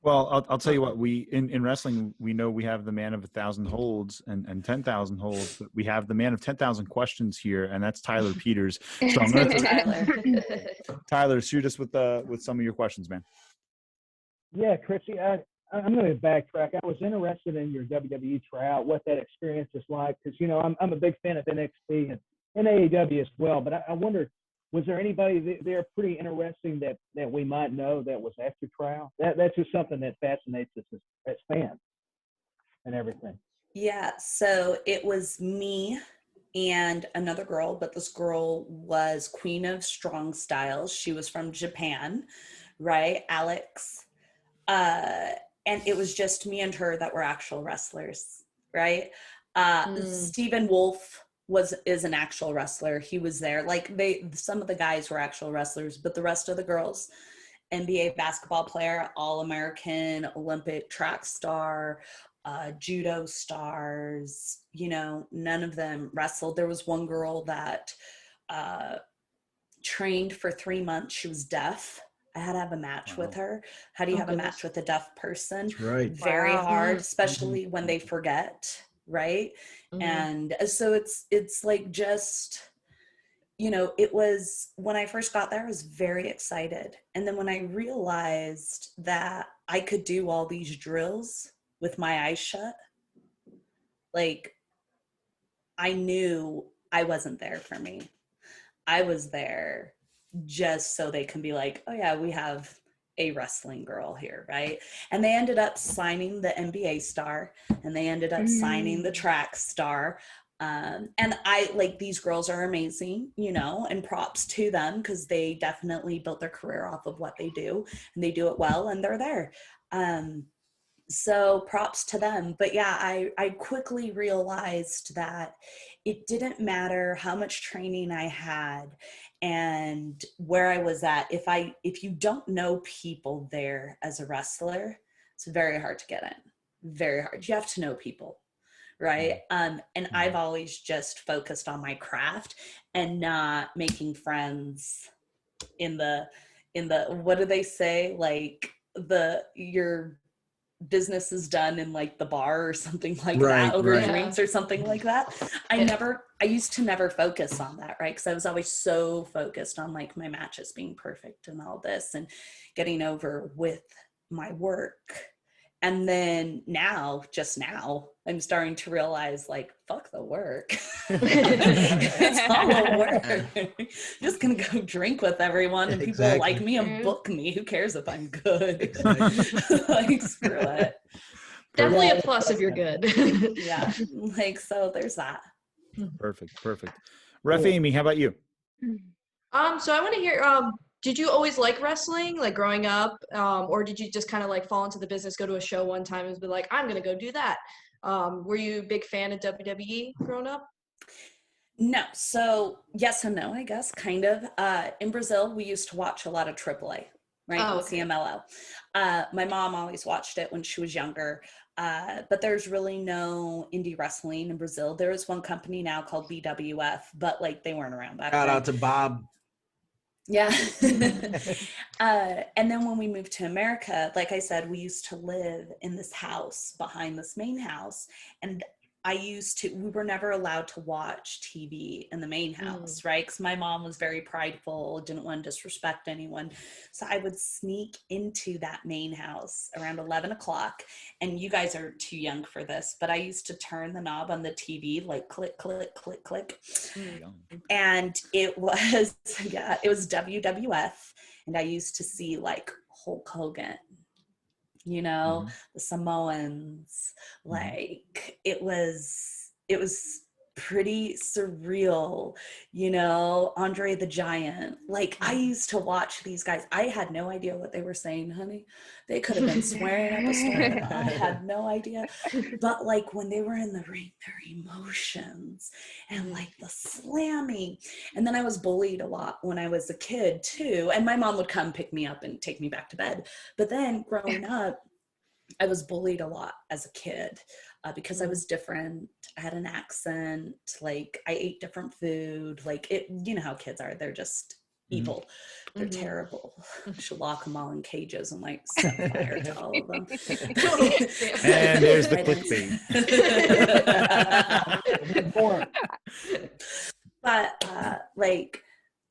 Well, I'll tell you what, we in wrestling, we know we have the man of 1,000 holds and 10,000 holds, but we have the man of 10,000 questions here, and that's Tyler Peters. So I'm gonna Tyler, shoot us with some of your questions, man. Yeah, Christi, I'm going to backtrack. I was interested in your WWE Tryout, what that experience is like, because I'm a big fan of NXT and AEW as well. But I wonder, was there anybody there pretty interesting that we might know that was after Tryout? That's just something that fascinates us as fans and everything. Yeah, so it was me and another girl, but this girl was Queen of Strong Styles. She was from Japan, right? Alex. And it was just me and her that were actual wrestlers, right? Stephen Wolf is an actual wrestler. He was there. Like some of the guys were actual wrestlers, but the rest of the girls, NBA basketball player, All-American, Olympic track star, judo stars, none of them wrestled. There was one girl that trained for 3 months. She was deaf. I had to have a match with her. How do you have a match with a deaf person? That's right. Very hard, especially when they forget, right? And so it's like just, it was, when I first got there, I was very excited. And then when I realized that I could do all these drills with my eyes shut, like I knew I wasn't there for me. I was there just so they can be like, oh yeah, we have a wrestling girl here, right? And they ended up signing the NBA star and they ended up signing the track star. And I like, these girls are amazing, and props to them because they definitely built their career off of what they do and they do it well and they're there. So props to them. But yeah, I quickly realized that it didn't matter how much training I had and where I was at. If you don't know people there as a wrestler, it's very hard to get in. Very hard. You have to know people, right? And I've always just focused on my craft and not making friends in the what do they say? Like your business is done in like the bar or something like that, over drinks or something like that. I used to never focus on that, right? Because I was always so focused on like my matches being perfect and all this and getting over with my work. And then just now, I'm starting to realize, like, fuck the work. It's all work. I'm just going to go drink with everyone and people like me and book me. Who cares if I'm good? Like, screw it. Definitely a plus if you're good. Yeah. Like, so there's that. Perfect. Ref Amy, how about you? So I want to hear, did you always like wrestling, like growing up, or did you just kind of like fall into the business, go to a show one time and be like, I'm going to go do that? Were you a big fan of WWE growing up? No. So yes and no, I guess, kind of. In Brazil, we used to watch a lot of AAA, right? CMLL. My mom always watched it when she was younger. But there's really no indie wrestling in Brazil. There is one company now called BWF, but like they weren't around back then. Shout out to Bob. Yeah. And then when we moved to America, like I said, we used to live in this house behind this main house. And we were never allowed to watch TV in the main house, right? Because my mom was very prideful, didn't want to disrespect anyone. So I would sneak into that main house around 11 o'clock. And you guys are too young for this, but I used to turn the knob on the TV, like click, click, click, click. And it was WWF. And I used to see like Hulk Hogan, the Samoans, like it was pretty surreal, Andre the Giant. Like I used to watch these guys. I had no idea what they were saying, honey. They could have been swearing up a storm. I had no idea. But like when they were in the ring, their emotions and like the slamming. And then I was bullied a lot when I was a kid too. And my mom would come pick me up and take me back to bed. But then growing up, I was bullied a lot as a kid because I was different. I had an accent. Like I ate different food. Like you know how kids are. They're just evil. They're terrible. I should lock them all in cages and like set fire to all of them. And there's the clickbait. But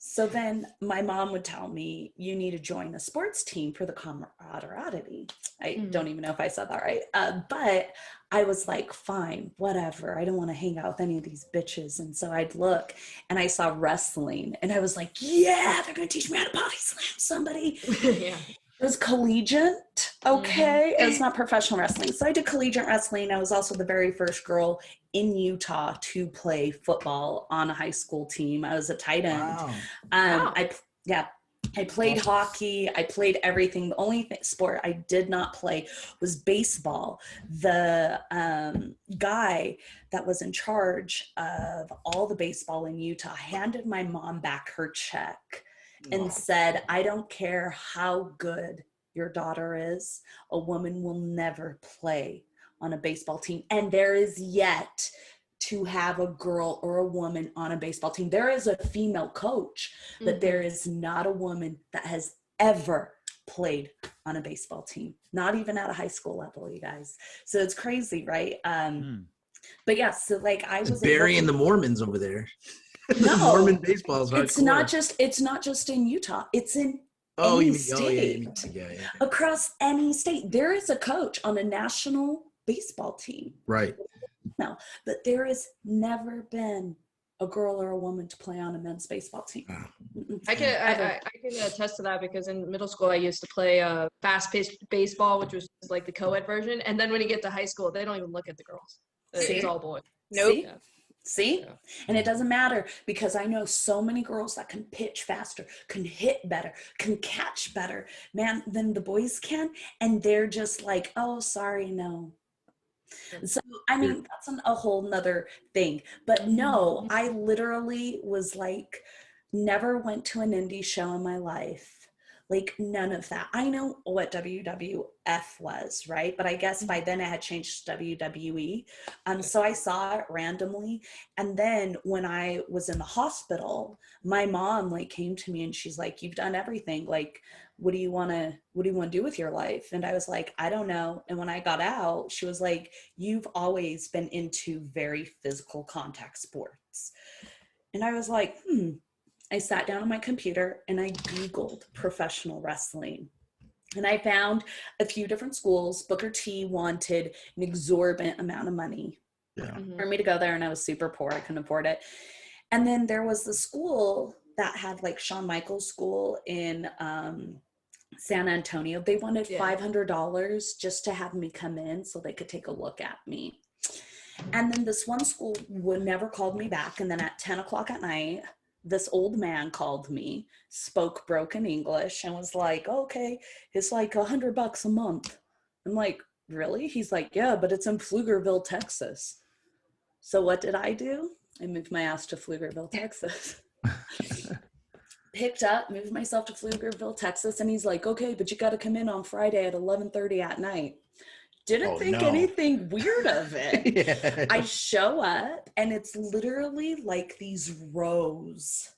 so then my mom would tell me, you need to join a sports team for the camaraderie. I don't even know if I said that right. But I was like, fine, whatever. I don't want to hang out with any of these bitches. And so I'd look and I saw wrestling and I was like, yeah, they're going to teach me how to body slam somebody. Yeah. It was collegiate, okay? It was not professional wrestling. So I did collegiate wrestling. I was also the very first girl in Utah to play football on a high school team. I was a tight end. Wow. I played hockey. I played everything. The only sport I did not play was baseball. The guy that was in charge of all the baseball in Utah handed my mom back her check and said, I don't care how good your daughter is, a woman will never play on a baseball team. And there is yet to have a girl or a woman on a baseball team. There is a female coach, but there is not a woman that has ever played on a baseball team, not even at a high school level, you guys. So it's crazy, right? But yeah, so like I was burying the Mormons over there. No, Mormon baseball is hardcore. It's not just in Utah. It's in any state. Across any state. There is a coach on a national baseball team. Right. No, but there has never been a girl or a woman to play on a men's baseball team. I can attest to that because in middle school I used to play fast-paced baseball, which was like the co-ed version. And then when you get to high school, they don't even look at the girls. It's all boys. Nope. See? Yeah. And it doesn't matter because I know so many girls that can pitch faster, can hit better, can catch better, man, than the boys can. And they're just like, oh, sorry, no. So, I mean, that's a whole nother thing. But no, I literally was like, never went to an indie show in my life. Like none of that. I know what WWF was, right? But I guess by then it had changed to WWE. So I saw it randomly. And then when I was in the hospital, my mom like came to me and she's like, you've done everything. Like, what do you want to do with your life? And I was like, I don't know. And when I got out, she was like, you've always been into very physical contact sports. And I was like, I sat down on my computer and I Googled professional wrestling. And I found a few different schools. Booker T wanted an exorbitant amount of money for me to go there. And I was super poor. I couldn't afford it. And then there was the school that had like Shawn Michaels school in San Antonio. They wanted $500 just to have me come in so they could take a look at me. And then this one school would never called me back. And then at 10 o'clock at night, this old man called me, spoke broken English, and was like, okay, it's like $100 a month. I'm like, really? He's like, yeah, but it's in Pflugerville, Texas. So what did I do? I moved my ass to Pflugerville, Texas. Picked up, moved myself to Pflugerville, Texas, and he's like, okay, but you got to come in on Friday at 11:30 at night. Didn't think anything weird of it. I show up and it's literally like these rows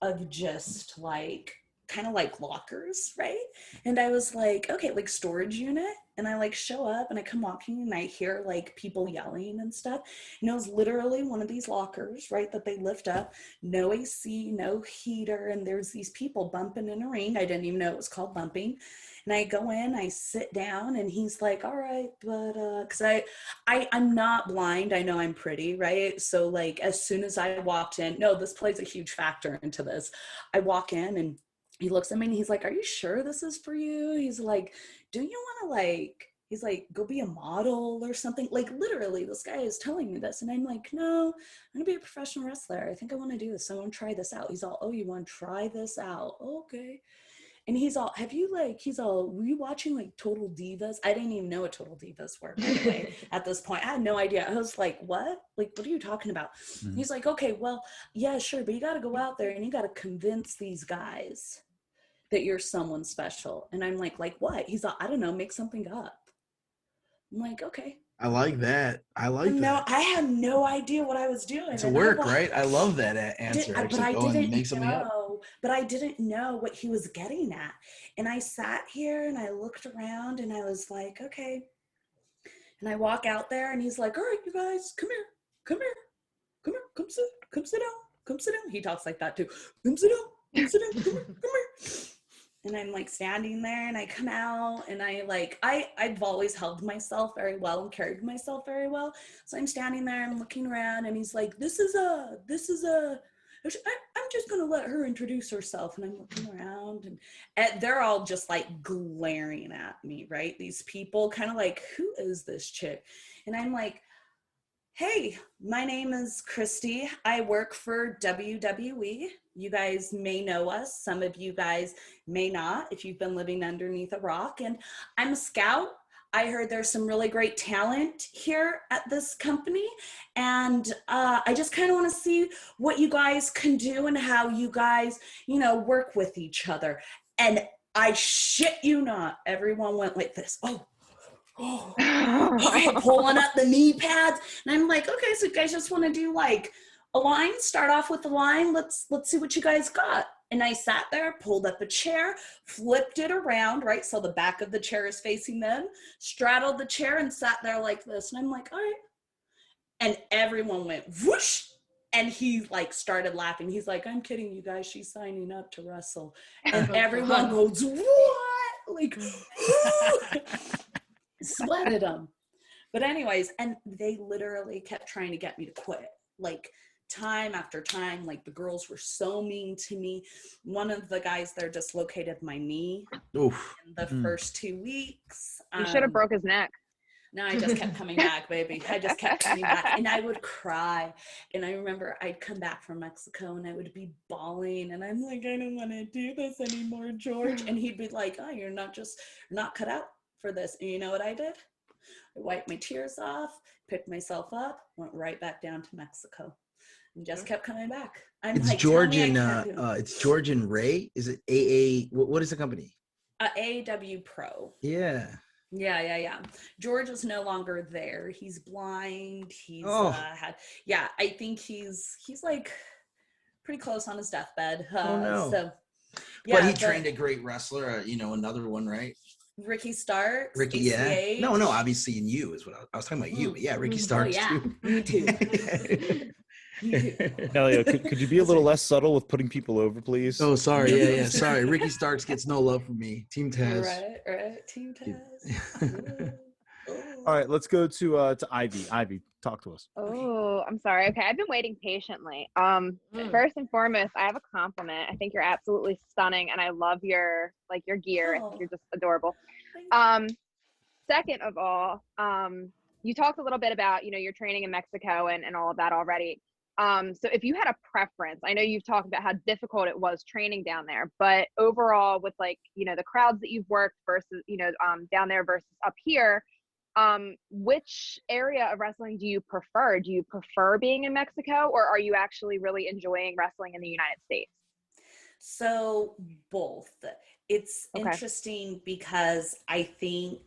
of just like kind of like lockers, right? And I was like, okay, like storage unit. And I like show up and I come walking and I hear like people yelling and stuff. And it was literally one of these lockers, right, that they lift up, no AC, no heater. And there's these people bumping in a ring. I didn't even know it was called bumping. And I go in, I sit down, and he's like, all right, but, because I'm not blind. I know I'm pretty, right? So like, as soon as I walked in, no, this plays a huge factor into this. I walk in and he looks at me and he's like, are you sure this is for you? He's like, do you want to like, he's like, go be a model or something? Like literally this guy is telling me this. And I'm like, no, I'm gonna be a professional wrestler. I think I want to do this. I want to try this out. He's all, oh, you want to try this out? Okay. And he's all, were you watching like Total Divas? I didn't even know what Total Divas were, by the way, at this point. I had no idea. I was like, what? Like, what are you talking about? Mm-hmm. He's like, okay, well, yeah, sure. But you got to go out there and you got to convince these guys that you're someone special. And I'm like what? He's like, I don't know, make something up. I'm like, okay. I like that. No, I had no idea what I was doing. It's a work, right? I love that answer. But I didn't know what he was getting at. And I sat here and I looked around and I was like, okay. And I walk out there and he's like, all right, you guys, come here, come sit down. He talks like that too. Come sit down, come here. And I'm like standing there and I come out and I've always held myself very well and carried myself very well. So I'm standing there and looking around and he's like, I'm just going to let her introduce herself. And I'm looking around and they're all just like glaring at me, right? These people kind of like, who is this chick? And I'm like, hey, my name is Christi. I work for WWE. You guys may know us. Some of you guys may not if you've been living underneath a rock. And I'm a scout. I heard there's some really great talent here at this company. And I just kind of want to see what you guys can do and how you guys, work with each other. And I shit you not, everyone went like this. Oh, okay, pulling up the knee pads. And I'm like, okay, so you guys just want to do like a line, start off with the line. Let's see what you guys got. And I sat there, pulled up a chair, flipped it around, right? So the back of the chair is facing them, straddled the chair and sat there like this. And I'm like, all right. And everyone went whoosh. And he like started laughing. He's like, I'm kidding you guys. She's signing up to wrestle. And everyone goes, what? Like, sweated them. But anyways, and they literally kept trying to get me to quit. Like time after time, like the girls were so mean to me. One of the guys there dislocated my knee in the first 2 weeks. You should have broke his neck. No, I just kept coming back, baby. I just kept coming back and I would cry. And I remember I'd come back from Mexico and I would be bawling and I'm like, I don't want to do this anymore, George. And he'd be like, oh, you're not cut out for this. And you know what I did? I wiped my tears off, picked myself up, went right back down to Mexico, and just kept coming back. It's like, George and it's George and Ray. Is it AA? What is the company? AAW Pro. Yeah. Yeah. George is no longer there. He's blind. He's I think he's like pretty close on his deathbed. So but he trained a great wrestler, another one, right? Ricky Starks. Ricky, ACH. No, obviously in you is what I was talking about. You, but yeah, Ricky Starks too. Me too. Nelio, could you be a little less subtle with putting people over, please? Oh, sorry. Yeah. Sorry. Ricky Starks gets no love from me. Team Taz. Right. Team Taz. All right, let's go to Ivy. Ivy, talk to us. Oh, I'm sorry. Okay, I've been waiting patiently. First and foremost, I have a compliment. I think you're absolutely stunning, and I love your gear. I think you're just adorable. Second of all, you talked a little bit about your training in Mexico and all of that already. So if you had a preference, I know you've talked about how difficult it was training down there, but overall with the crowds that you've worked versus down there versus up here. Which area of wrestling do you prefer? Do you prefer being in Mexico, or are you actually really enjoying wrestling in the United States? So both. It's interesting because I think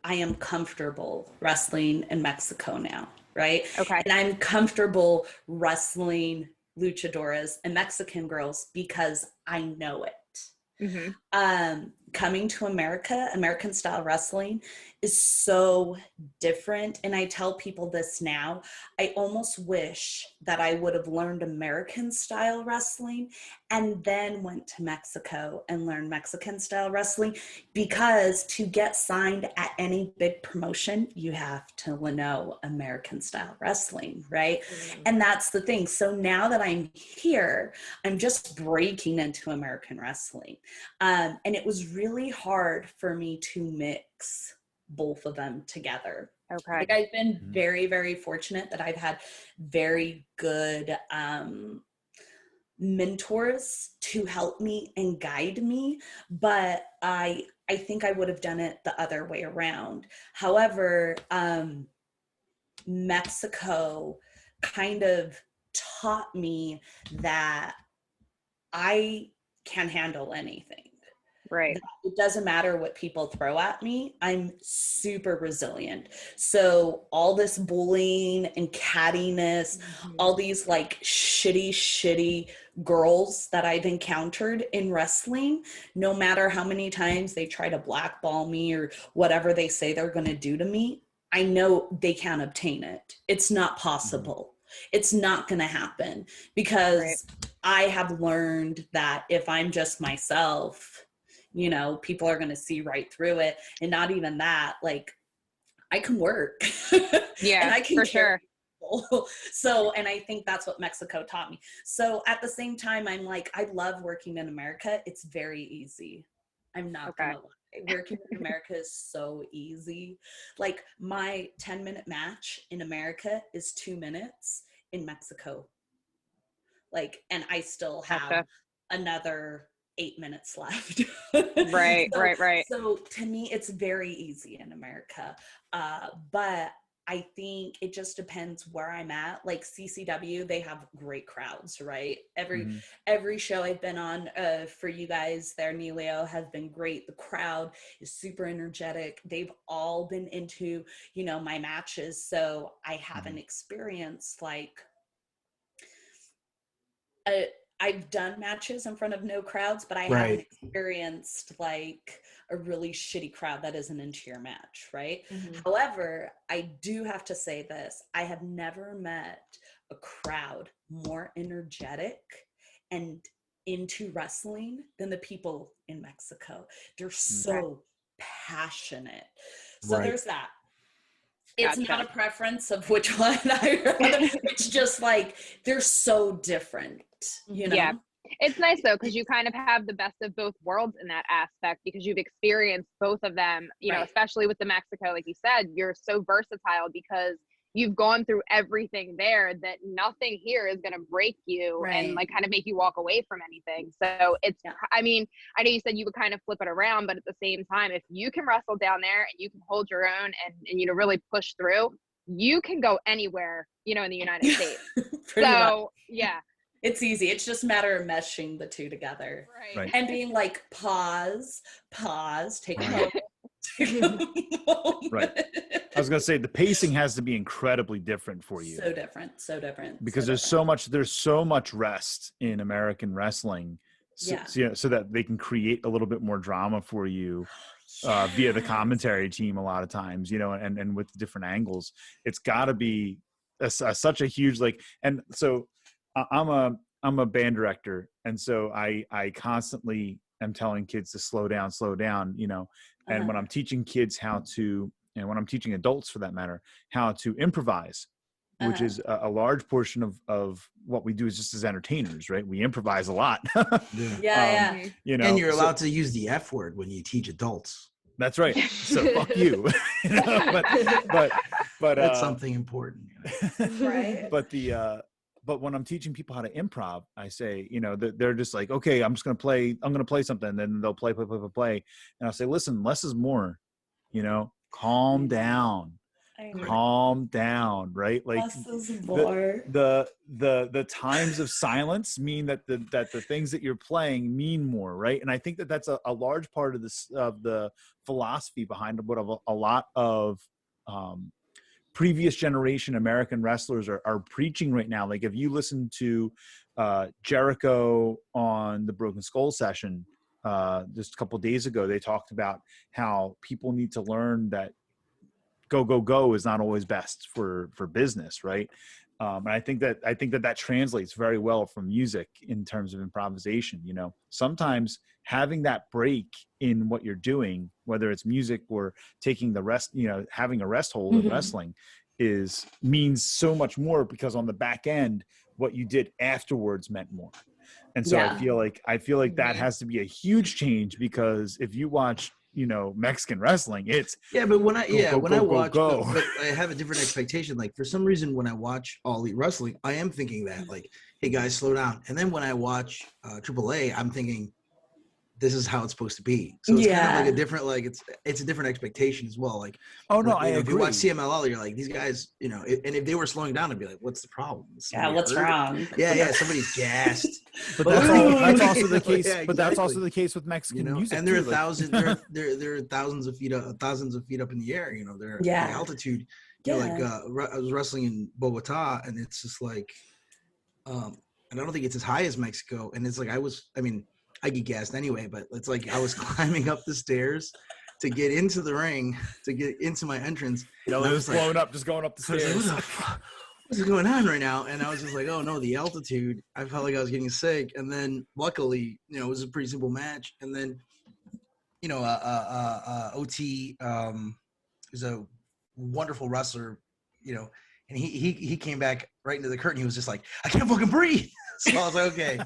I am comfortable wrestling in Mexico now, right? Okay. And I'm comfortable wrestling luchadoras and Mexican girls because I know it. Mm-hmm. Coming to America, American style wrestling is so different. And I tell people this now, I almost wish that I would have learned American style wrestling and then went to Mexico and learned Mexican style wrestling, because to get signed at any big promotion, you have to know American style wrestling, right? And that's the thing. So now that I'm here, I'm just breaking into American wrestling. And it was really hard for me to mix both of them together. Okay. I've been very, very fortunate that I've had very good mentors to help me and guide me, but I think I would have done it the other way around. However, Mexico kind of taught me that I can handle anything. Right. It doesn't matter what people throw at me. I'm super resilient. So all this bullying and cattiness, all these shitty girls that I've encountered in wrestling, no matter how many times they try to blackball me or whatever they say they're going to do to me, I know they can't obtain it. It's not possible. It's not going to happen, because I have learned that if I'm just myself, people are going to see right through it. And not even that, I can work. Yeah, and I can for sure. So, and I think that's what Mexico taught me. So at the same time, I'm I love working in America. It's very easy. I'm not going to lie. Working in America is so easy. My 10-minute match in America is 2 minutes in Mexico. And I still have another 8 minutes left. Right. So to me, it's very easy in America. But I think it just depends where I'm at. CCW, they have great crowds, right? Every show I've been on for you guys there, Nelio, has been great. The crowd is super energetic. They've all been into, my matches. So I haven't experienced I've done matches in front of no crowds, but I haven't experienced a really shitty crowd that isn't into your match, right? However, I do have to say this. I have never met a crowd more energetic and into wrestling than the people in Mexico. They're so passionate. So there's that. It's not a preference of which one I rather. It's just they're so different, Yeah. It's nice though, because you kind of have the best of both worlds in that aspect, because you've experienced both of them, especially with the Mexico, like you said, you're so versatile because you've gone through everything there that nothing here is going to break you and kind of make you walk away from anything. So it's, I mean, I know you said you would kind of flip it around, but at the same time, if you can wrestle down there and you can hold your own and really push through, you can go anywhere, in the United States. So It's easy. It's just a matter of meshing the two together. Right. And being like, pause, take a moment. Take a moment. Right. I was going to say the pacing has to be incredibly different for you. So different. Because there's so much rest in American wrestling. So that they can create a little bit more drama for you via the commentary team a lot of times, and with different angles. It's got to be such a huge, and so I'm a band director, and so I constantly am telling kids to slow down, and when I'm teaching kids and when I'm teaching adults for that matter, how to improvise, which is a large portion of what we do is just as entertainers, right? We improvise a lot. Yeah. And you're allowed to use the F word when you teach adults. That's right. So fuck you. But that's something important. Right. But when I'm teaching people how to improv, I say, they're just like, okay, I'm going to play something. And then they'll play. And I'll say, listen, less is more, calm down. Calm down, right? The times of silence mean that the things that you're playing mean more, right? And I think that's a large part of the philosophy behind what a lot of previous generation American wrestlers are preaching right now. Like if you listen to Jericho on the Broken Skull session just a couple of days ago, they talked about how people need to learn that go is not always best for business, right? And I think that translates very well from music in terms of improvisation. Sometimes having that break in what you're doing, whether it's music or taking the rest, having a rest hold in wrestling means so much more, because on the back end, what you did afterwards meant more. And so I feel like that has to be a huge change, because if you watch Mexican wrestling, but when I have a different expectation. Like for some reason, when I watch Ollie Wrestling, I am thinking that like, hey guys, slow down. And then when I watch AAA, I'm thinking this is how it's supposed to be. So it's kind of like a different, it's a different expectation as well. Like, I agree. If you watch CMLL, you're like, these guys, and if they were slowing down, I'd be like, what's the problem? What's wrong? Yeah, somebody's gassed. But that's also the case. Yeah, exactly. But that's also the case with Mexican music. And there are thousands of feet up in the air. They're the altitude. I was wrestling in Bogota, and it's just like, and I don't think it's as high as Mexico. And it's like I get gassed anyway, but it's like I was climbing up the stairs to get into the ring, to get into my entrance. It was blowing up, just going up the stairs. What's going on right now? And I was just like, oh no, the altitude. I felt like I was getting sick. And then luckily, it was a pretty simple match. And then, OT is a wonderful wrestler, and he came back right into the curtain. He was just like, I can't fucking breathe. So I was like, okay,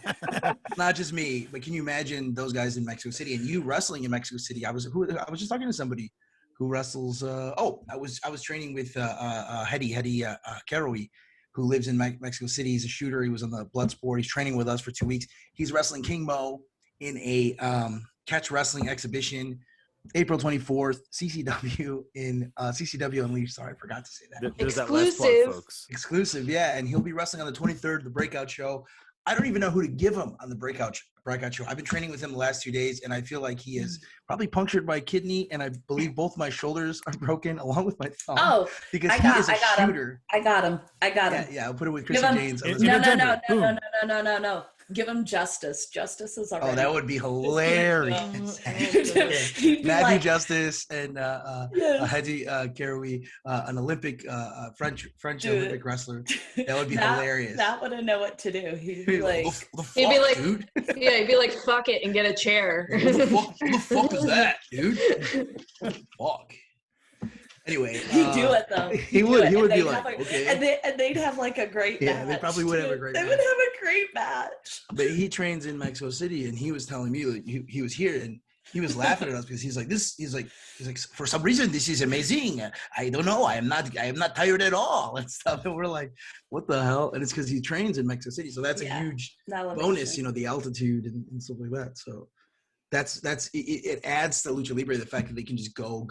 not just me, but can you imagine those guys in Mexico City and you wrestling in Mexico City? I was just talking to somebody who wrestles. I was training with Hedy Caroui, who lives in Mexico City. He's a shooter. He was on the Bloodsport. He's training with us for 2 weeks. He's wrestling King Mo in a catch wrestling exhibition, April 24th, CCW in CCW Unleashed. Sorry, I forgot to say that. There's that last part, folks. Exclusive, yeah. And he'll be wrestling on the 23rd, the Breakout Show. I don't even know who to give him on the Breakout Show. I've been training with him the last 2 days, and I feel like he is probably punctured my kidney, and I believe both my shoulders are broken along with my thumb. Oh, because he is a shooter. I got him. Yeah, I'll put it with Christi Jaynes. No. Give him Justice. Justice is already. Oh, that would be hilarious. Matthew Justice and Hedy Caroui, an Olympic French Olympic wrestler. That would be hilarious. That wouldn't know what to do. He'd be like, dude. He'd be like, fuck it and get a chair. What the fuck is that, dude? Fuck. Anyway, he'd do it though. He would be like, okay. And they'd have like a great match. Yeah, they probably would have a great match. They would have a great match. But he trains in Mexico City, and he was telling me, like, he was here, and he was laughing at us because he's like, for some reason, this is amazing. I don't know. I am not tired at all and stuff. And we're like, what the hell? And it's because he trains in Mexico City. So that's a huge bonus, the altitude and stuff like that. So it adds to Lucha Libre, the fact that they can just go.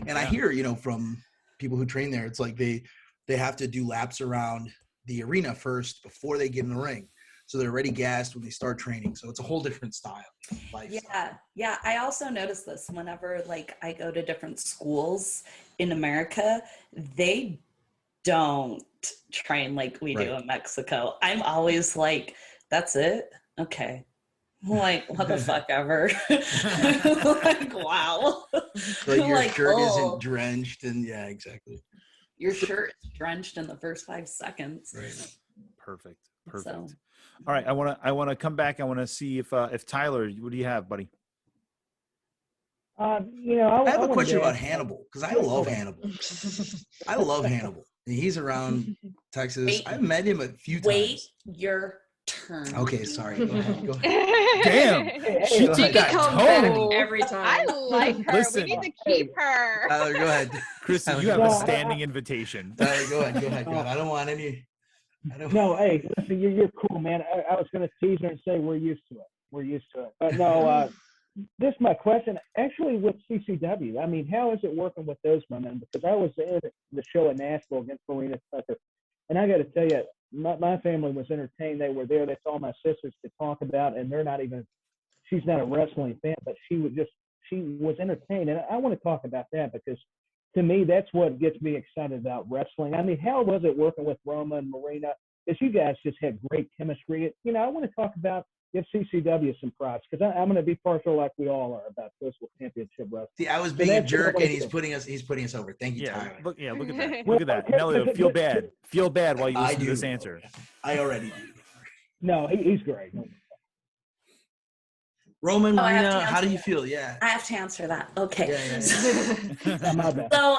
And I hear, from people who train there, it's like they have to do laps around the arena first before they get in the ring. so they're already gassed when they start training. So it's a whole different style. Yeah. I also notice this whenever like I go to different schools in America, they don't train like we do in Mexico. I'm always like, that's it? Okay. Like, what the fuck ever. Like, wow. Like your shirt isn't drenched and exactly. Your shirt is drenched in the first 5 seconds. Right. Perfect. So. All right. I want to come back. I want to see if Tyler, what do you have, buddy? I have a question about Hannibal, because I love Hannibal. I love Hannibal. He's around Texas. I've met him a few times. Wait your turn. Okay, sorry. Go ahead. Damn. She took that tone. Every time. I like her. Listen. We need to keep her. Tyler, go ahead. Christi, you have a standing invitation. Tyler, go ahead. God, I don't want any. No, hey, listen, you're cool, man. I was going to tease her and say we're used to it. But no, this is my question. Actually, with CCW, I mean, how is it working with those women? Because I was in the show in Nashville against Marina Tucker, and I got to tell you, my family was entertained. They were there. That's all my sisters could talk about, and they're not even. She's not a wrestling fan, but she was entertained, and I want to talk about that because to me, that's what gets me excited about wrestling. I mean, how was it working with Roma and Marina? Because you guys just had great chemistry. I want to talk about give CCW some props because I'm going to be partial like we all are about Coastal Championship Wrestling. See, I was being a jerk, and he's putting us over. Thank you, Tyler. Look at that. Look at that. Nelio, feel bad. Feel bad while you listen to this answer. I already do. No, he's great. Roman, Marina, how do you feel? Yeah. I have to answer that. Okay. Yeah. My bad. So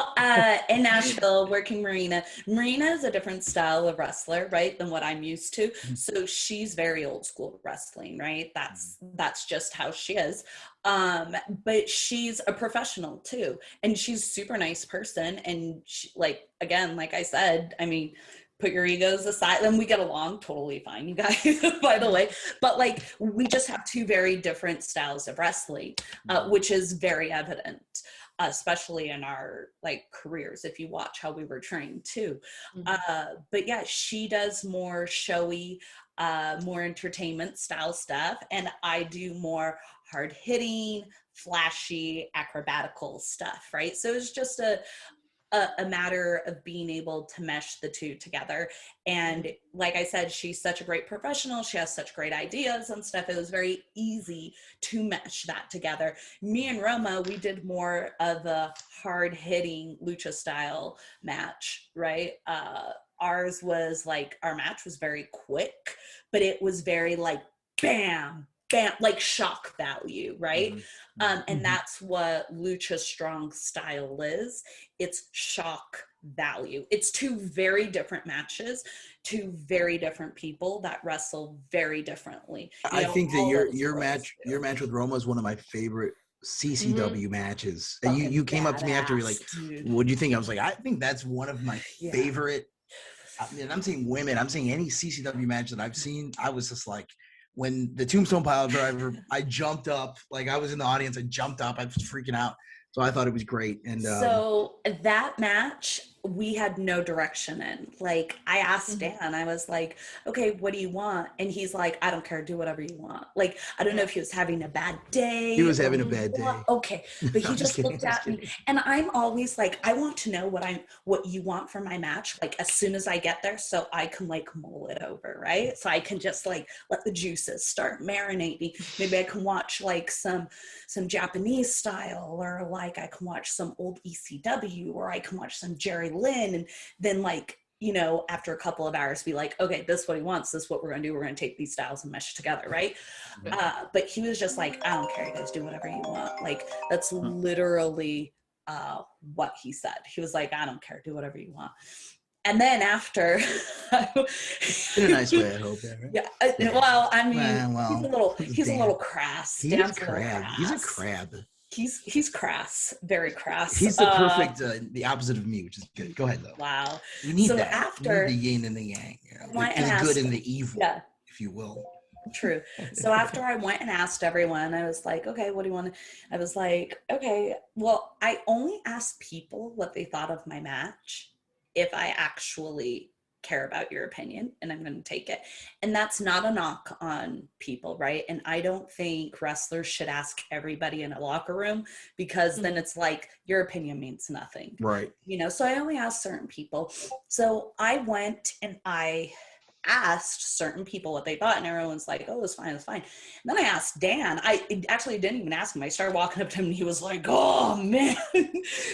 in Nashville, working Marina is a different style of wrestler, right, than what I'm used to. So she's very old school wrestling, right? That's just how she is. But she's a professional too. And she's a super nice person. And she, like I said, I mean, put your egos aside, and we get along totally fine, you guys, by the way. But like, we just have two very different styles of wrestling, which is very evident, especially in our like careers, if you watch how we were trained too. But yeah, she does more showy, more entertainment style stuff. And I do more hard hitting, flashy, acrobatical stuff, right? So it's just a matter of being able to mesh the two together. And like I said, she's such a great professional. She has such great ideas and stuff. It was very easy to mesh that together. Me and Roma, we did more of a hard hitting lucha style match, right? Ours was like, our match was very quick, but it was very like, bam, bam, like shock value, right? And that's what lucha strong style is. It's shock value. It's two very different matches, two very different people that wrestle very differently. I think that your match with Roma is one of my favorite CCW matches. You came up to me after, you're like, what do you think? I was like, I think that's one of my favorite. And I'm saying women, I'm saying any CCW match that I've seen, I was just like, when the Tombstone Pile Driver, I jumped up, like I was in the audience, I jumped up, I was freaking out. So I thought it was great. And so that match, we had no direction in. Like, I asked Dan, I was like, okay, what do you want? And he's like, I don't care, do whatever you want. Like, I don't know if he was having a bad day. He was having a bad day. Okay. But he just looked at me. And I'm always like, I want to know what you want for my match, like as soon as I get there, so I can like mull it over, right? So I can just like let the juices start marinating. Maybe I can watch like some Japanese style, or like I can watch some old ECW, or I can watch some Jerry Lynn, and then like, you know, after a couple of hours be like, okay, this is what he wants, this is what we're gonna do, we're gonna take these styles and mesh together, right? But he was just like, I don't care, you guys do whatever you want. Like, that's literally what he said. He was like, I don't care, do whatever you want. And then after, in a nice way, I hope. Yeah, right? Well, I mean, he's a little crass. He's a crab. He's a crab. He's crass, very crass. He's the perfect, the opposite of me, which is good. Go ahead, though. Wow. You need so that. After, you need the yin and the yang, the good and the evil, if you will. True. So after I went and asked everyone, I was like, okay, what do you want? I was like, okay, well, I only asked people what they thought of my match if I actually care about your opinion and I'm going to take it. And that's not a knock on people, right? And I don't think wrestlers should ask everybody in a locker room, because then it's like your opinion means nothing. Right. You know, so I only ask certain people. So I went and I asked certain people what they thought, and everyone's like, oh, it's fine, it's fine. And then I asked Dan. I actually didn't even ask him. I started walking up to him and he was like, oh man.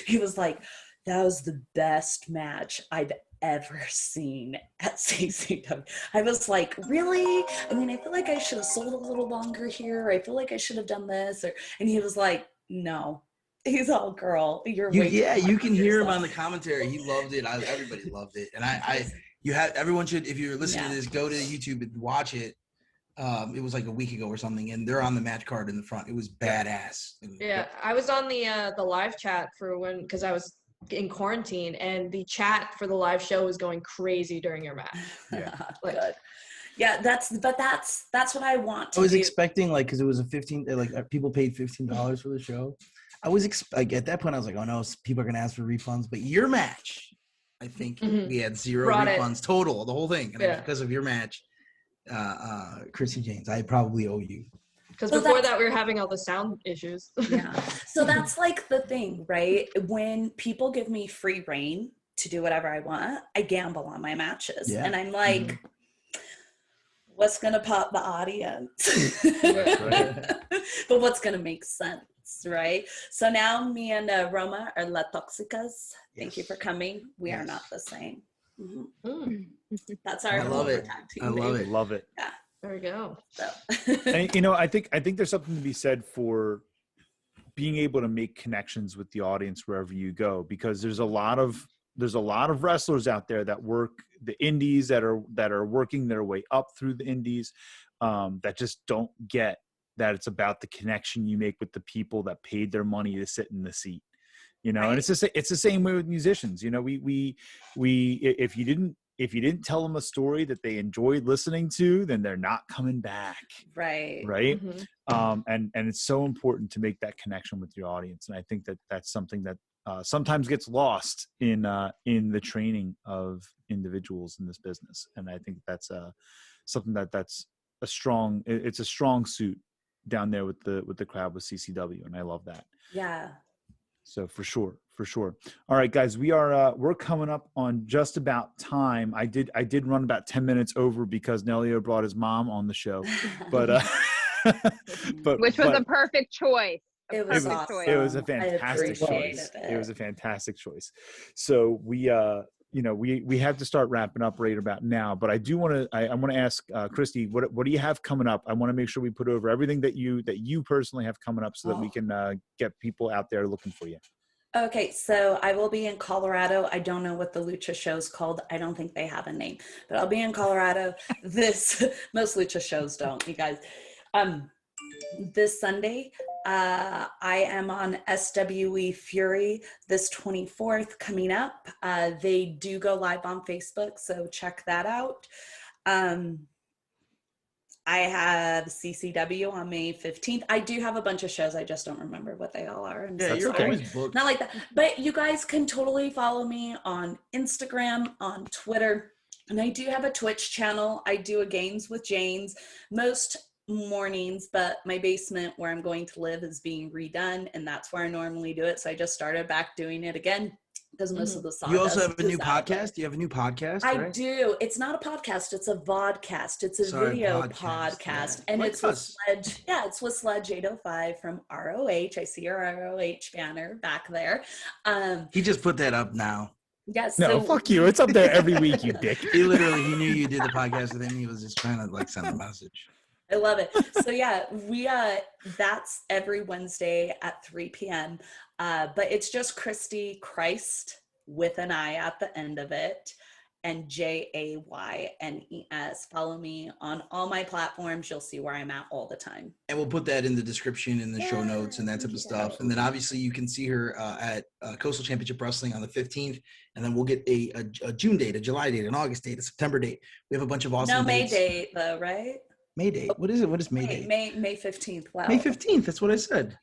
He was like, that was the best match I've ever seen at CCW. I was like, really? I mean, I feel like I should have sold a little longer here. I feel like I should have done this. And he was like, no. He's all, girl, you're way you can hear him on the commentary. He loved it. Everybody loved it. And everyone should, if you're listening to this, go to YouTube and watch it. It was like a week ago or something, and they're on the match card in the front. It was badass. I was on the live chat because I was in quarantine, and the chat for the live show was going crazy during your match. Good. Yeah, that's what I want to do. I was expecting, like, because it was people paid $15 for the show. I was at that point I was like, oh no, people are gonna ask for refunds. But your match, I think we had zero refunds total, the whole thing, and it was because of your match, Christi Jaynes. I probably owe you. Because before that, we were having all the sound issues. Yeah. So that's like the thing, right? When people give me free reign to do whatever I want, I gamble on my matches. Yeah. And I'm like, what's going to pop the audience? But what's going to make sense, right? So now me and Roma are La Toxicas. Thank you for coming. We are not the same. That's our I love it. tag team. I love it. Love it. Yeah. There we go. So. And, you know, I think there's something to be said for being able to make connections with the audience wherever you go, because there's a lot of wrestlers out there that work the indies that are working their way up through the indies, that just don't get that it's about the connection you make with the people that paid their money to sit in the seat, you know. Right. And it's the same way with musicians. You know, we if you didn't tell them a story that they enjoyed listening to, then they're not coming back. Right. Right. And it's so important to make that connection with your audience. And I think that's something that sometimes gets lost in the training of individuals in this business. And I think that's something that's a strong suit down there with the crowd with CCW. And I love that. Yeah. So for sure. All right, guys, we're coming up on just about time. I did run about 10 minutes over because Nelio brought his mom on the show, but which was a perfect choice. It was awesome. It was a fantastic choice. It was a fantastic choice. So we have to start wrapping up right about now, but I want to ask Christi, what do you have coming up? I want to make sure we put over everything that you personally have coming up so that we can get people out there looking for you. Okay, so I will be in Colorado. I don't know what the Lucha show's called. I don't think they have a name, but I'll be in Colorado. Most Lucha shows don't, you guys. This Sunday, I am on SAWA Fury this 24th coming up. They do go live on Facebook, so check that out. I have CCW on May 15th. I do have a bunch of shows. I just don't remember what they all are. Yeah, you're always booked. Not like that. But you guys can totally follow me on Instagram, on Twitter. And I do have a Twitch channel. I do a Games with Jaynes most mornings, but my basement where I'm going to live is being redone. And that's where I normally do it. So I just started back doing it again. Because most of the songs. You also have a new podcast? You have a new podcast? I do. It's not a podcast. It's a vodcast. It's a video podcast. And it's with Sledge. Yeah, it's with Sledge 805 from ROH. I see your ROH banner back there. He just put that up now. Yes. No, fuck you. It's up there every week, you dick. He knew you did the podcast with him. He was just trying to send a message. I love it. So yeah, that's every Wednesday at 3 p.m. But it's just Christi, Christ with an I at the end of it, and Jaynes. Follow me on all my platforms. You'll see where I'm at all the time. And we'll put that in the description in the show notes and that type of stuff. And then obviously you can see her at Coastal Championship Wrestling on the 15th. And then we'll get a June date, a July date, an August date, a September date. We have a bunch of awesome dates. May date though, right? May date. What is it? What is May date? May 15th. Wow. May 15th. That's what I said.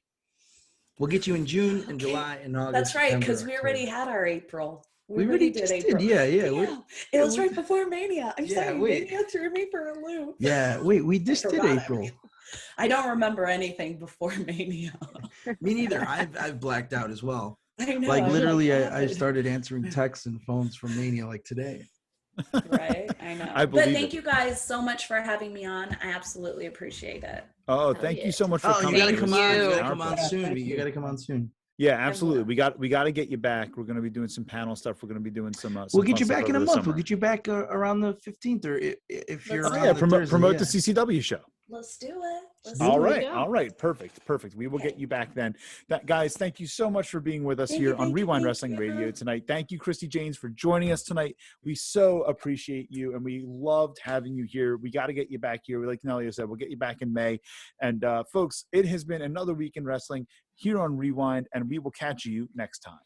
We'll get you in June and July and August. That's right, because we already had our April. We already did April. Yeah. It was right before Mania. I'm sorry, wait. Mania threw me for a loop. Yeah, we just did April. I don't remember anything before Mania. Me neither. I've blacked out as well. I know. Like literally, I started answering texts and phones from Mania like today. Right, I know. But thank you guys so much for having me on. I absolutely appreciate it. Oh, thank you so much for coming. You gotta come on. You gotta Thank come on soon. You gotta come on soon. Yeah, absolutely. We got to get you back. We're going to be doing some panel stuff. We're going to be doing some. We'll get you back in a month. We'll get you back around the 15th, or if you're around promote the CCW show. Let's do it. All right. Perfect. We will get you back then. Guys, thank you so much for being with us here on Wre-Wind Wrestling Radio tonight. Thank you, Christi Jaynes, for joining us tonight. We so appreciate you, and we loved having you here. We got to get you back here. Like Nelio said, we'll get you back in May. And folks, it has been another week in wrestling here on Wre-Wind, and we will catch you next time.